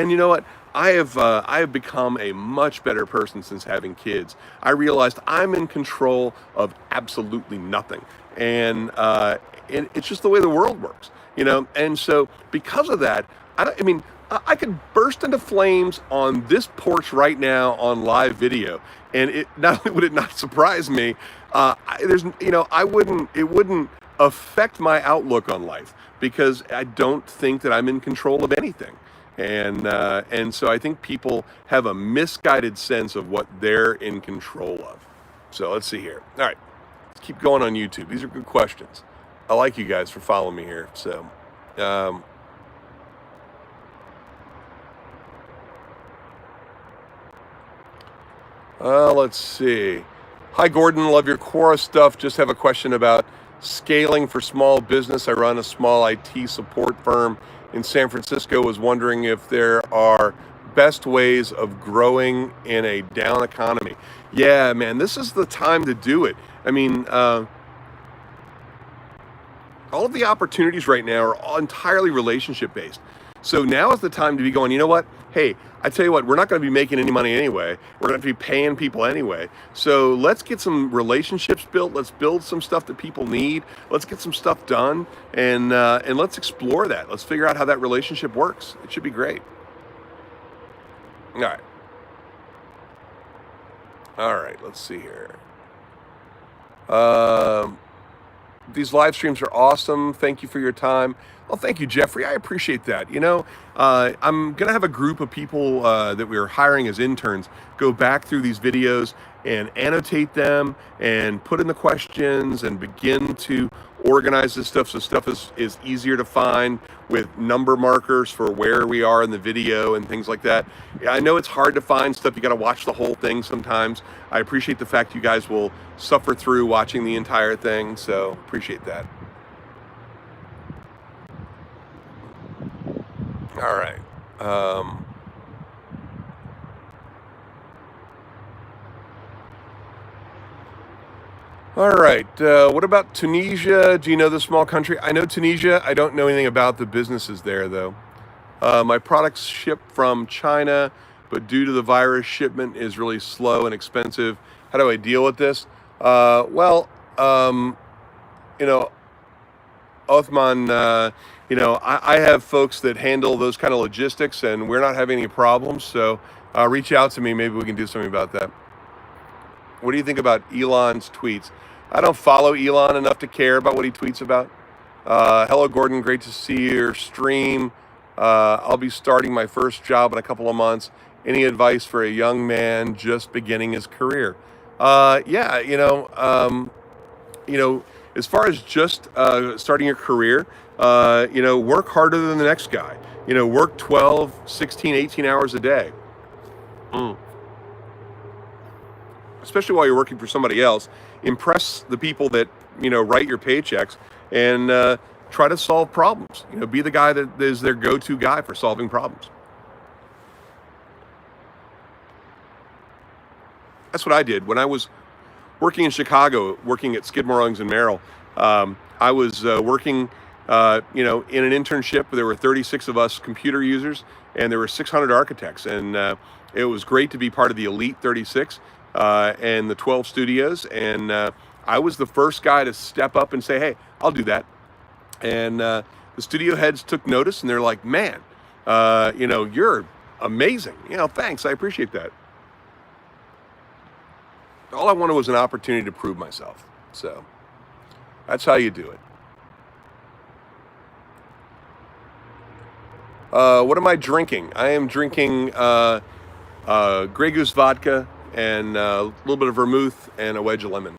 you know what? I have become a much better person since having kids. I realized I'm in control of absolutely nothing, and it's just the way the world works, And so because of that, I could burst into flames on this porch right now on live video, and it not only would it not surprise me, it wouldn't affect my outlook on life because I don't think that I'm in control of anything. And so I think people have a misguided sense of what they're in control of. So let's see here. All right, let's keep going on YouTube. These are good questions. I like you guys for following me here. So, let's see. Hi, Gordon. Love your Quora stuff. Just have a question about scaling for small business. I run a small IT support firm in San Francisco. Was wondering if there are best ways of growing in a down economy. Yeah, man, this is the time to do it. All of the opportunities right now are all entirely relationship based. So now is the time to be going, you know what? Hey, I tell you what, we're not going to be making any money anyway. We're going to be paying people anyway. So let's get some relationships built. Let's build some stuff that people need. Let's get some stuff done, and let's explore that. Let's figure out how that relationship works. It should be great. All right. Let's see here. These live streams are awesome. Thank you for your time. Well, thank you, Jeffrey. I appreciate that. I'm going to have a group of people that we're hiring as interns go back through these videos and annotate them and put in the questions and begin to organize this stuff so stuff is easier to find with number markers for where we are in the video and things like that. I know it's hard to find stuff. You got to watch the whole thing sometimes. I appreciate the fact you guys will suffer through watching the entire thing, so appreciate that. All right. All right. What about Tunisia? Do you know the small country? I know Tunisia. I don't know anything about the businesses there, though. My products ship from China, but due to the virus, shipment is really slow and expensive. How do I deal with this? You know, Othman, I have folks that handle those kind of logistics, and we're not having any problems. So reach out to me. Maybe we can do something about that. What do you think about Elon's tweets? I don't follow Elon enough to care about what he tweets about. Hello, Gordon. Great to see your stream. I'll be starting my first job in a couple of months. Any advice for a young man just beginning his career? As far as just starting your career, work harder than the next guy. Work 12, 16, 18 hours a day. Especially while you're working for somebody else. Impress the people that, write your paychecks and try to solve problems. Be the guy that is their go-to guy for solving problems. That's what I did when I was working in Chicago, working at Skidmore, Owings and Merrill. I was working, in an internship. There were 36 of us computer users, and there were 600 architects. And it was great to be part of the elite 36 and the 12 studios. And I was the first guy to step up and say, "Hey, I'll do that." And the studio heads took notice, and they're like, "Man, you're amazing. Thanks. I appreciate that." All I wanted was an opportunity to prove myself. So that's how you do it. What am I drinking? I am drinking Grey Goose vodka and a little bit of vermouth and a wedge of lemon.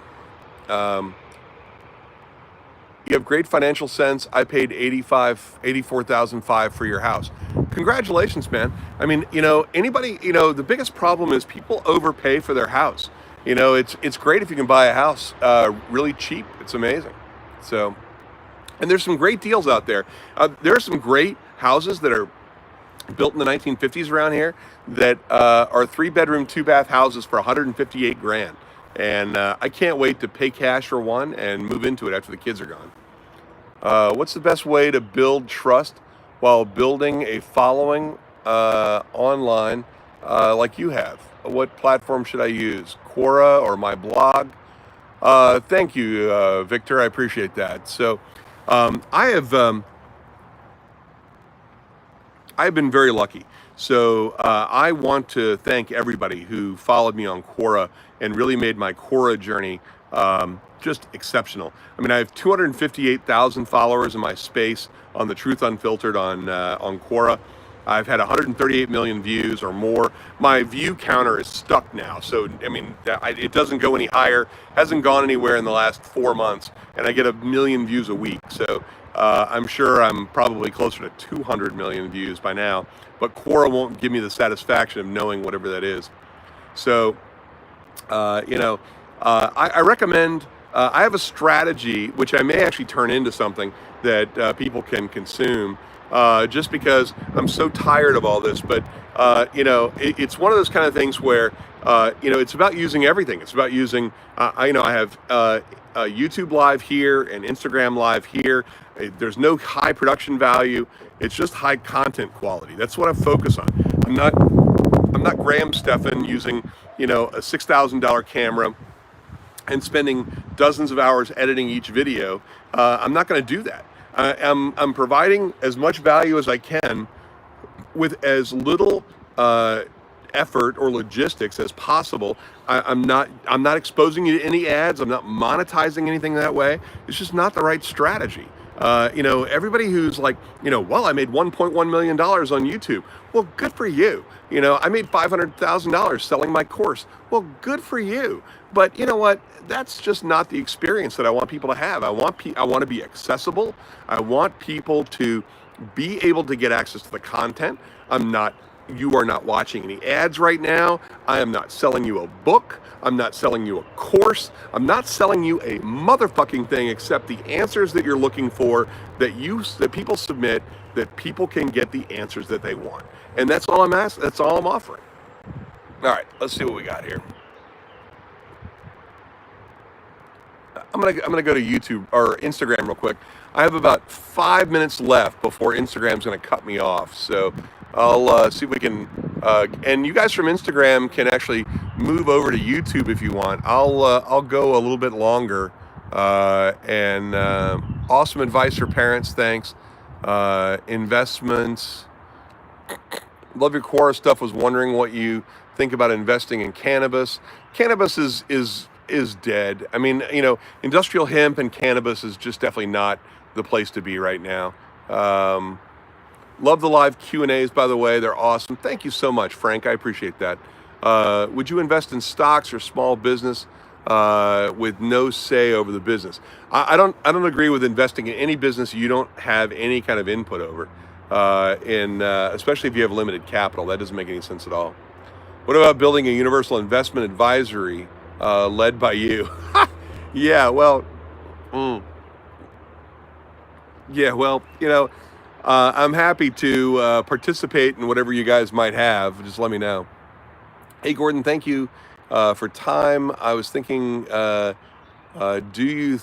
You have great financial sense. I paid $84,500 for your house. Congratulations, man. I mean, anybody, the biggest problem is people overpay for their house. It's great if you can buy a house really cheap. It's amazing. So, and there's some great deals out there. There are some great houses that are built in the 1950s around here that are 3-bedroom, 2-bath houses for $158,000. And I can't wait to pay cash for one and move into it after the kids are gone. What's the best way to build trust while building a following online like you have? What platform should I use? Quora or my blog? Thank you, Victor. I appreciate that. So I've been very lucky. So I want to thank everybody who followed me on Quora and really made my Quora journey just exceptional. I mean, I have 258,000 followers in my space on the Truth Unfiltered on Quora. I've had 138 million views or more. My view counter is stuck now. So, I mean, it doesn't go any higher, hasn't gone anywhere in the last 4 months, and I get 1 million views a week. So I'm sure I'm probably closer to 200 million views by now, but Quora won't give me the satisfaction of knowing whatever that is. So, I recommend, I have a strategy, which I may actually turn into something that people can consume. Just because I'm so tired of all this. But, it's one of those kind of things where, it's about using everything. It's about using, I have YouTube Live here and Instagram Live here. There's no high production value. It's just high content quality. That's what I focus on. I'm not Graham Stephan using, a $6,000 camera and spending dozens of hours editing each video. I'm not going to do that. I'm providing as much value as I can with as little effort or logistics as possible. I'm not exposing you to any ads. I'm not monetizing anything that way. It's just not the right strategy. Everybody who's like, well, I made $1.1 million on YouTube. Well, good for you. I made $500,000 selling my course. Well, good for you. But you know what? That's just not the experience that I want people to have. I want to be accessible. I want people to be able to get access to the content. You are not watching any ads right now. I am not selling you a book. I'm not selling you a course. I'm not selling you a motherfucking thing except the answers that you're looking for, that people submit, that people can get the answers that they want. And that's all I'm asking. That's all I'm offering. All right, let's see what we got here. I'm gonna go to YouTube or Instagram real quick. I have about 5 minutes left before Instagram's gonna cut me off. So I'll see if we can. And you guys from Instagram can actually move over to YouTube if you want. I'll go a little bit longer. And awesome advice for parents. Thanks. Investments. Love your Quora stuff. Was wondering what you think about investing in cannabis. Cannabis is dead. I mean, industrial hemp and cannabis is just definitely not the place to be right now. Love the live Q&As, by the way. They're awesome. Thank you so much, Frank. I appreciate that. Would you invest in stocks or small business with no say over the business? I don't agree with investing in any business you don't have any kind of input over, especially if you have limited capital. That doesn't make any sense at all. What about building a universal investment advisory led by you? Yeah, well, I'm happy to participate in whatever you guys might have. Just let me know. Hey, Gordon, thank you for time. I was thinking, are you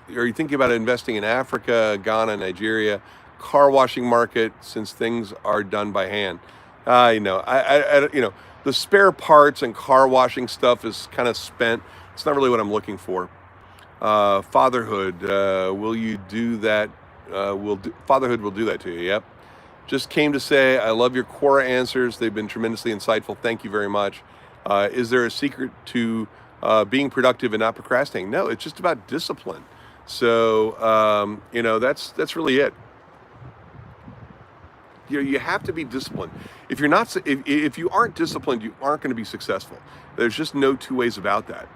thinking about investing in Africa, Ghana, Nigeria, car washing market, since things are done by hand? The spare parts and car washing stuff is kind of spent. It's not really what I'm looking for. Fatherhood, will you do that? Fatherhood will do that to you. Yep. Just came to say I love your Quora answers. They've been tremendously insightful. Thank you very much. Is there a secret to being productive and not procrastinating? No, it's just about discipline. So that's really it. You have to be disciplined. If you aren't disciplined, you aren't going to be successful. There's just no two ways about that.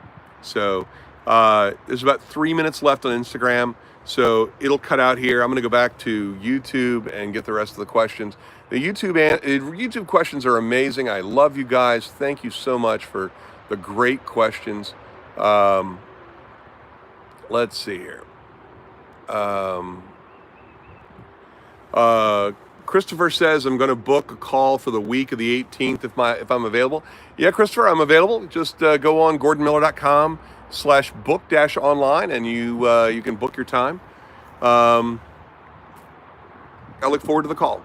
So there's about 3 minutes left on Instagram. So it'll cut out here. I'm going to go back to YouTube and get the rest of the questions. The YouTube questions are amazing. I love you guys. Thank you so much for the great questions. Let's see here. Christopher says I'm going to book a call for the week of the 18th if I'm available. Yeah, Christopher, I'm available. Just go on gordonmiller.com/book-online and you can book your time. I look forward to the call.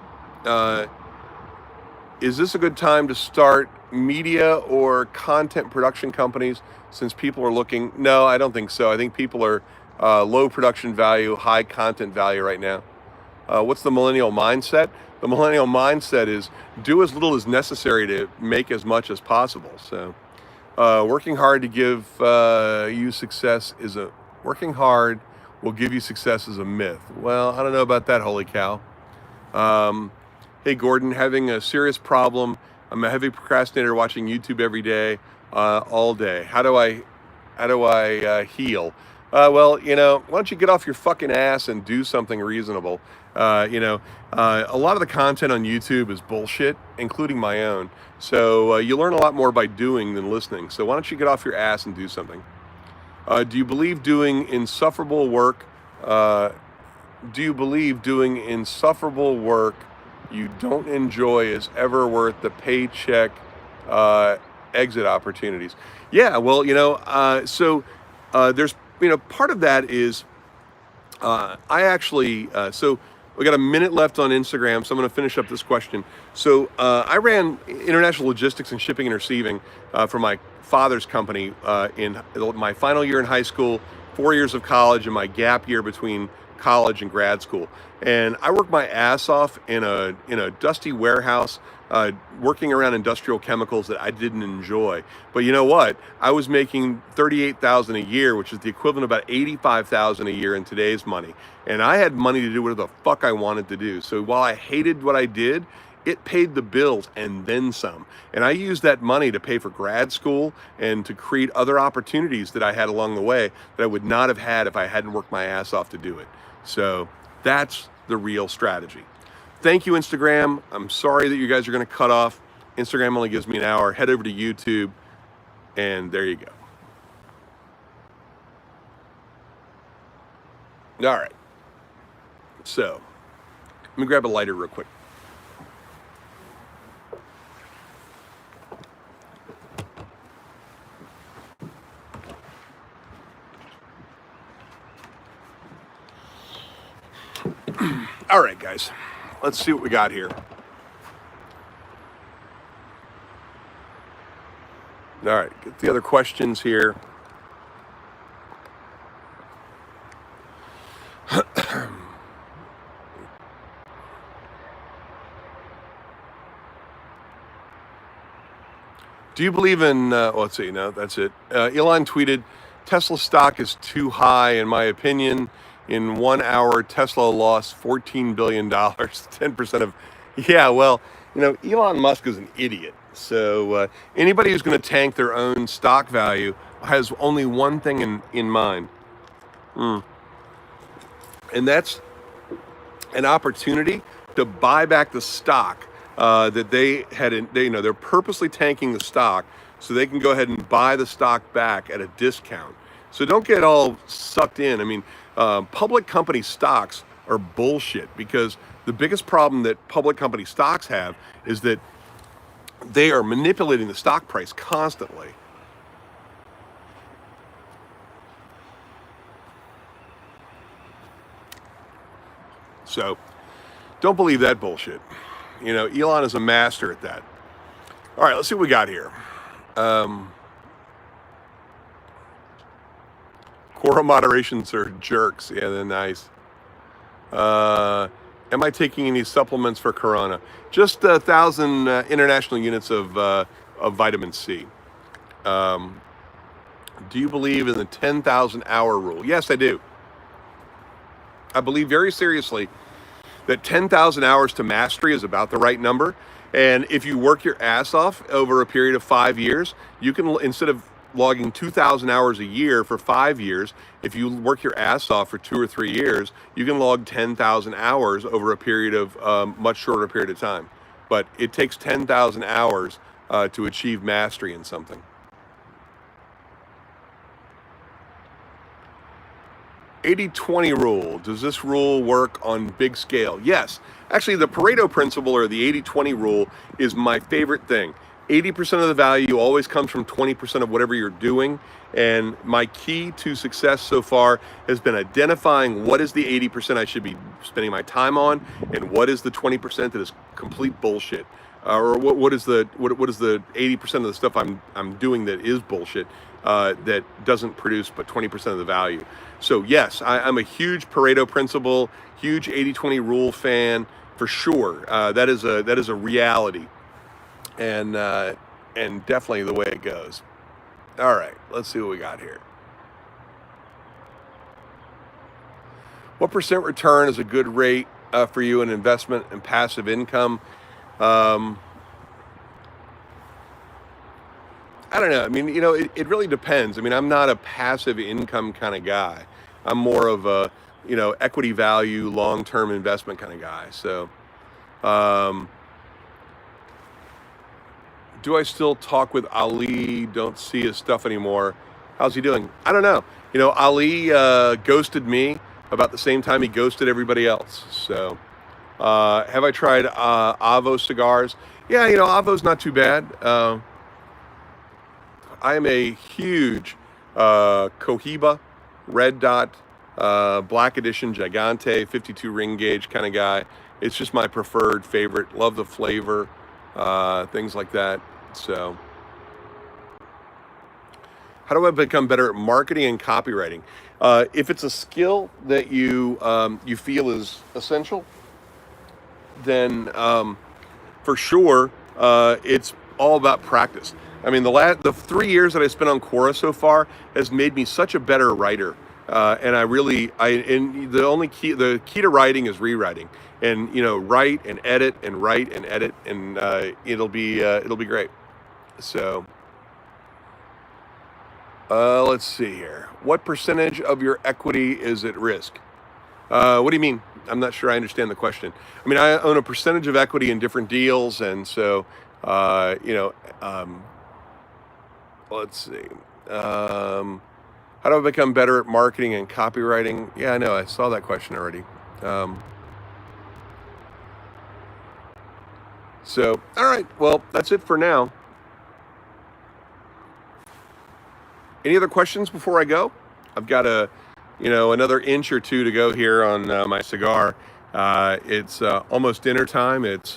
Is this a good time to start media or content production companies since people are looking? No, I don't think so. I think people are low production value, high content value right now. What's the millennial mindset? The millennial mindset is do as little as necessary to make as much as possible. So working hard to give you success working hard will give you success is a myth. Well, I don't know about that, holy cow. Hey, Gordon, having a serious problem. I'm a heavy procrastinator watching YouTube every day, all day. How do I heal? Well, why don't you get off your fucking ass and do something reasonable? A lot of the content on YouTube is bullshit, including my own. So you learn a lot more by doing than listening. So why don't you get off your ass and do something? Do you believe doing insufferable work you don't enjoy is ever worth the paycheck exit opportunities? Yeah, well, there's part of that is so we got a minute left on Instagram, so I'm going to finish up this question. So I ran international logistics and shipping and receiving for my father's company in my final year in high school, 4 years of college, and my gap year between college and grad school, and I worked my ass off in a dusty warehouse, working around industrial chemicals that I didn't enjoy. But you know what? I was making $38,000 a year, which is the equivalent of about $85,000 a year in today's money, and I had money to do whatever the fuck I wanted to do. So while I hated what I did, it paid the bills and then some. And I used that money to pay for grad school and to create other opportunities that I had along the way that I would not have had if I hadn't worked my ass off to do it. So that's the real strategy. Thank you, Instagram. I'm sorry that you guys are going to cut off. Instagram only gives me an hour. Head over to YouTube, and there you go. All right. So let me grab a lighter real quick. All right, guys, let's see what we got here. All right, get the other questions here. Do you believe in, let's see, no, that's it. Elon tweeted, Tesla stock is too high, in my opinion. In 1 hour, Tesla lost $14 billion, 10% of, yeah, well, Elon Musk is an idiot. So anybody who's going to tank their own stock value has only one thing in mind. And that's an opportunity to buy back the stock that they had, they're purposely tanking the stock so they can go ahead and buy the stock back at a discount. So don't get all sucked in. I mean, public company stocks are bullshit because the biggest problem that public company stocks have is that they are manipulating the stock price constantly. So don't believe that bullshit. Elon is a master at that. All right, let's see what we got here. Quorum moderations are jerks. Yeah, they're nice. Am I taking any supplements for Corona? Just 1,000 international units of vitamin C. Do you believe in the 10,000 hour rule? Yes, I do. I believe very seriously that 10,000 hours to mastery is about the right number. And if you work your ass off over a period of 5 years, you can, instead of logging 2,000 hours a year for 5 years, if you work your ass off for 2 or 3 years, you can log 10,000 hours over a period of much shorter period of time. But it takes 10,000 hours to achieve mastery in something. $80-20 rule. Does this rule work on big scale? Yes. Actually, the Pareto principle or the 80-20 rule is my favorite thing. 80% of the value always comes from 20% of whatever you're doing. And my key to success so far has been identifying what is the 80% I should be spending my time on and what is the 20% that is complete bullshit. Or what is the 80% of the stuff I'm doing that is bullshit, that doesn't produce but 20% of the value. So yes, I'm a huge Pareto principle, huge 80-20 rule fan for sure. That is a reality, and definitely the way it goes. All right, let's see what we got here. What percent return is a good rate for you in investment and passive income? I don't know. I mean, it really depends. I mean, I'm not a passive income kind of guy. I'm more of a, equity value, long-term investment kind of guy. So, do I still talk with Ali? Don't see his stuff anymore. How's he doing? I don't know. Ali ghosted me about the same time he ghosted everybody else. So, have I tried Avo cigars? Yeah, Avo's not too bad. I am a huge Cohiba, Red Dot, Black Edition, Gigante, 52 ring gauge kind of guy. It's just my preferred favorite. Love the flavor, things like that. So, How do I become better at marketing and copywriting? If it's a skill that you feel is essential, then for sure it's all about practice. I mean, the 3 years that I spent on Quora so far has made me such a better writer. And and the key to writing is rewriting, and write and edit and write and edit, and it'll be great. So let's see here. What percentage of your equity is at risk? What do you mean? I'm not sure I understand the question. I mean, I own a percentage of equity in different deals, and so uh, you know, um, let's see. How do I become better at marketing and copywriting? Yeah, I know. I saw that question already. Um, all right. Well, that's it for now. Any other questions before I go? I've got another inch or two to go here on my cigar. It's almost dinner time. It's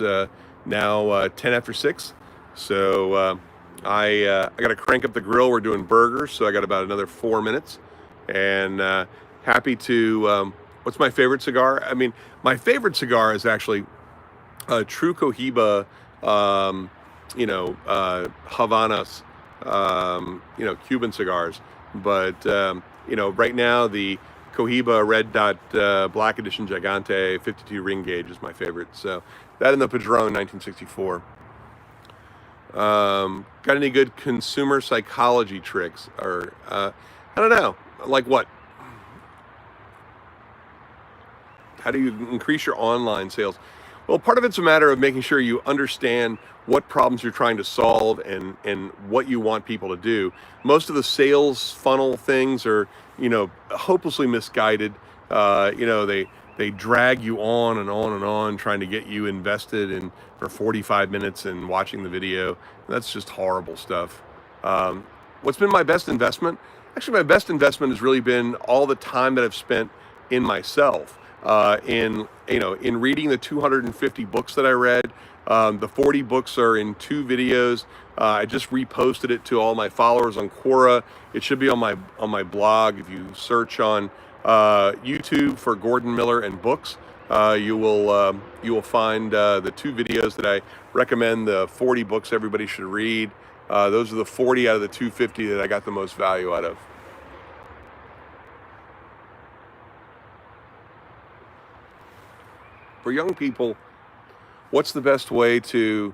now 10 after 6. So I got to crank up the grill. We're doing burgers, so I got about another 4 minutes. And happy to. What's my favorite cigar? I mean, my favorite cigar is actually True Cohiba, Havanas, Cuban cigars. But right now the Cohiba Red Dot Black Edition Gigante 52 ring gauge is my favorite. So that and the Padron 1964. Got any good consumer psychology tricks? Or I don't know, like what? How do you increase your online sales? Well, part of it's a matter of making sure you understand what problems you're trying to solve and what you want people to do. Most of the sales funnel things are, hopelessly misguided. They drag you on and on and on, trying to get you invested in for 45 minutes and watching the video. That's just horrible stuff. What's been my best investment? Actually, my best investment has really been all the time that I've spent in myself. In reading the 250 books that I read. The 40 books are in 2 videos. I just reposted it to all my followers on Quora. It should be on my blog. If you search on YouTube for Gordon Miller and books, you will find the 2 videos that I recommend. The 40 books everybody should read. Those are the 40 out of the 250 that I got the most value out of. For young people, what's the best way to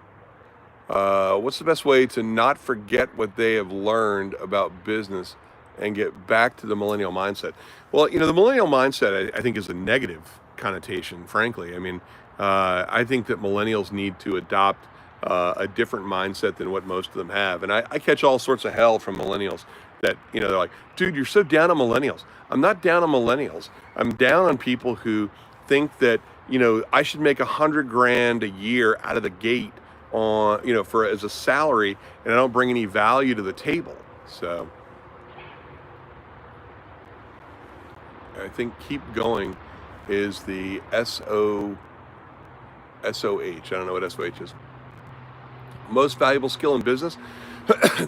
not forget what they have learned about business and get back to the millennial mindset? Well, the millennial mindset, I think, is a negative connotation, frankly. I mean, I think that millennials need to adopt a different mindset than what most of them have. And I catch all sorts of hell from millennials that, they're like, dude, you're so down on millennials. I'm not down on millennials. I'm down on people who think that, I should make $100,000 a year out of the gate as a salary, and I don't bring any value to the table. So I think keep going is the SOH. I don't know what SOH is. Most valuable skill in business.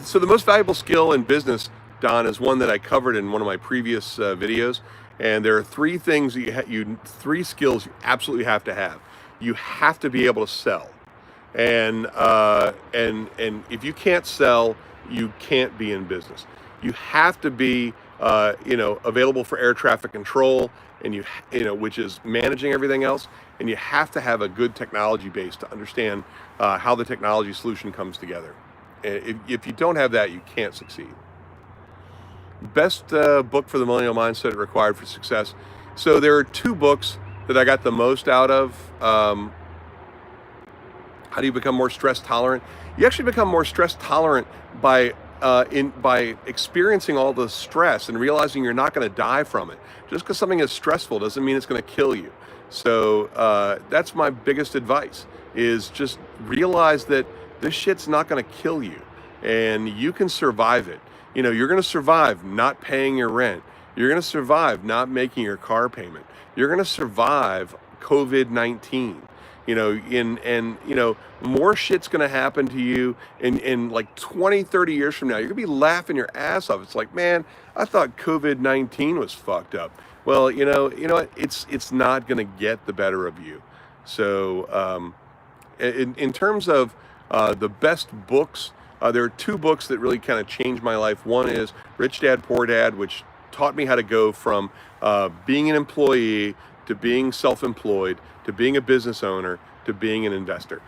So the most valuable skill in business, Don, is one that I covered in one of my previous videos. And there are 3 things 3 skills you absolutely have to have. You have to be able to sell, and if you can't sell, you can't be in business. You have to be available for air traffic control, and which is managing everything else. And you have to have a good technology base to understand how the technology solution comes together. If you don't have that, you can't succeed. Best book for the millennial mindset required for success. So there are 2 books that I got the most out of. How do you become more stress tolerant? You actually become more stress tolerant by experiencing all the stress and realizing you're not going to die from it. Just because something is stressful doesn't mean it's going to kill you. So that's my biggest advice, is just realize that this shit's not going to kill you, and you can survive it. You're going to survive not paying your rent. You're going to survive not making your car payment. You're going to survive COVID-19. more shit's going to happen to you in like 20, 30 years from now. You're going to be laughing your ass off. It's like, man, I thought COVID-19 was fucked up. Well, what? It's not going to get the better of you. So, in terms of the best books, there are two books that really kind of changed my life. One is Rich Dad, Poor Dad, which taught me how to go from being an employee to being self-employed to being a business owner to being an investor.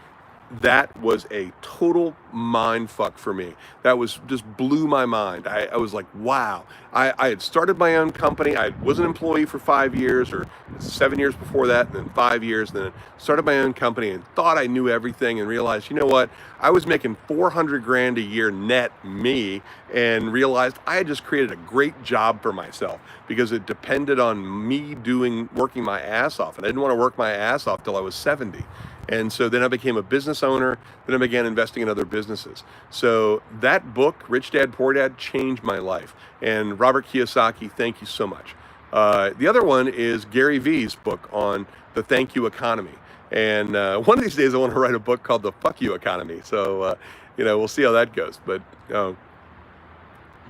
That was a total mind fuck for me. That was just blew my mind. I was like, wow. I had started my own company. I was an employee for 5 years or 7 years before that, and then 5 years, and then started my own company and thought I knew everything and realized, you know what? I was making 400 grand a year net me, and realized I had just created a great job for myself because it depended on me working my ass off. And I didn't want to work my ass off till I was 70. And so then I became a business owner. Then I began investing in other businesses. So that book, Rich Dad, Poor Dad, changed my life. And Robert Kiyosaki, thank you so much. The other one is Gary Vee's book on the thank you economy. And one of these days I want to write a book called the fuck you economy. So, we'll see how that goes. But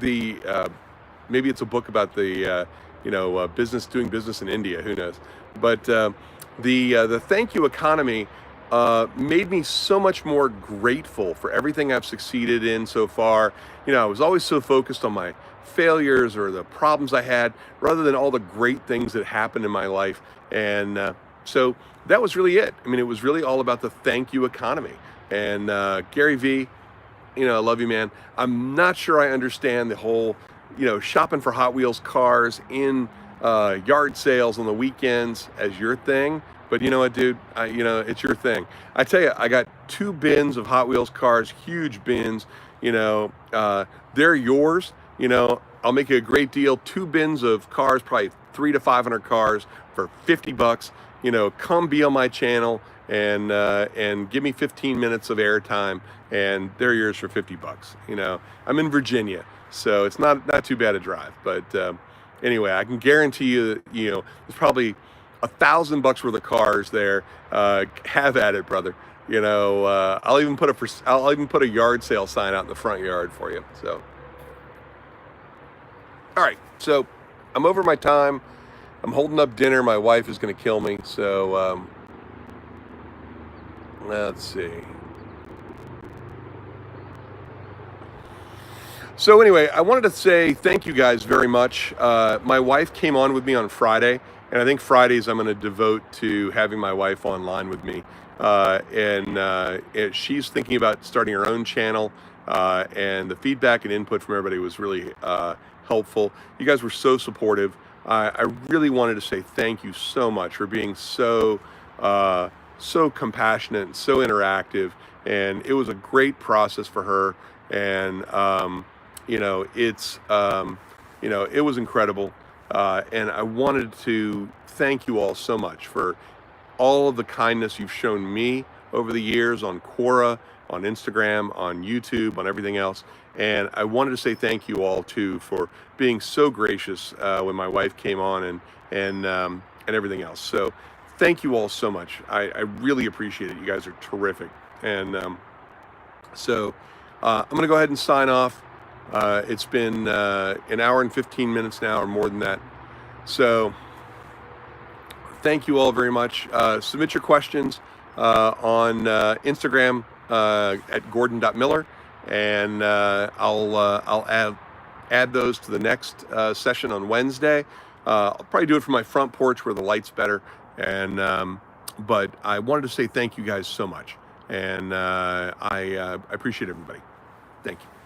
maybe it's a book about the, doing business in India. Who knows? But the thank you economy made me so much more grateful for everything I've succeeded in so far. I was always so focused on my failures or the problems I had rather than all the great things that happened in my life. And so that was really it. I mean, it was really all about the thank you economy. And Gary Vee, I love you, man. I'm not sure I understand the whole, shopping for Hot Wheels cars in yard sales on the weekends as your thing. But you know what, dude? It's your thing. I tell you, I got 2 bins of Hot Wheels cars, huge bins. They're yours. I'll make you a great deal. 2 bins of cars, probably 300 to 500 cars for $50. Come be on my channel and give me 15 minutes of airtime, and they're yours for $50. I'm in Virginia, so it's not too bad a drive. But anyway, I can guarantee you, there's probably $1,000 worth of cars there. Have at it, brother. I'll even put a yard sale sign out in the front yard for you. So, all right. So, I'm over my time. I'm holding up dinner. My wife is going to kill me. So, let's see. So anyway, I wanted to say thank you guys very much. My wife came on with me on Friday. And I think Fridays I'm going to devote to having my wife online with me. She's thinking about starting her own channel. And the feedback and input from everybody was really helpful. You guys were so supportive. I really wanted to say thank you so much for being so compassionate and so interactive. And it was a great process for her. And, it was incredible. And I wanted to thank you all so much for all of the kindness you've shown me over the years on Quora, on Instagram, on YouTube, on everything else. And I wanted to say thank you all too for being so gracious when my wife came on and everything else. So thank you all so much. I really appreciate it. You guys are terrific. And so I'm going to go ahead and sign off. It's been an hour and 15 minutes now, or more than that. So thank you all very much. Submit your questions on Instagram at gordon.miller, and I'll add those to the next session on Wednesday. I'll probably do it from my front porch where the light's better. And but I wanted to say thank you guys so much, and I appreciate everybody. Thank you.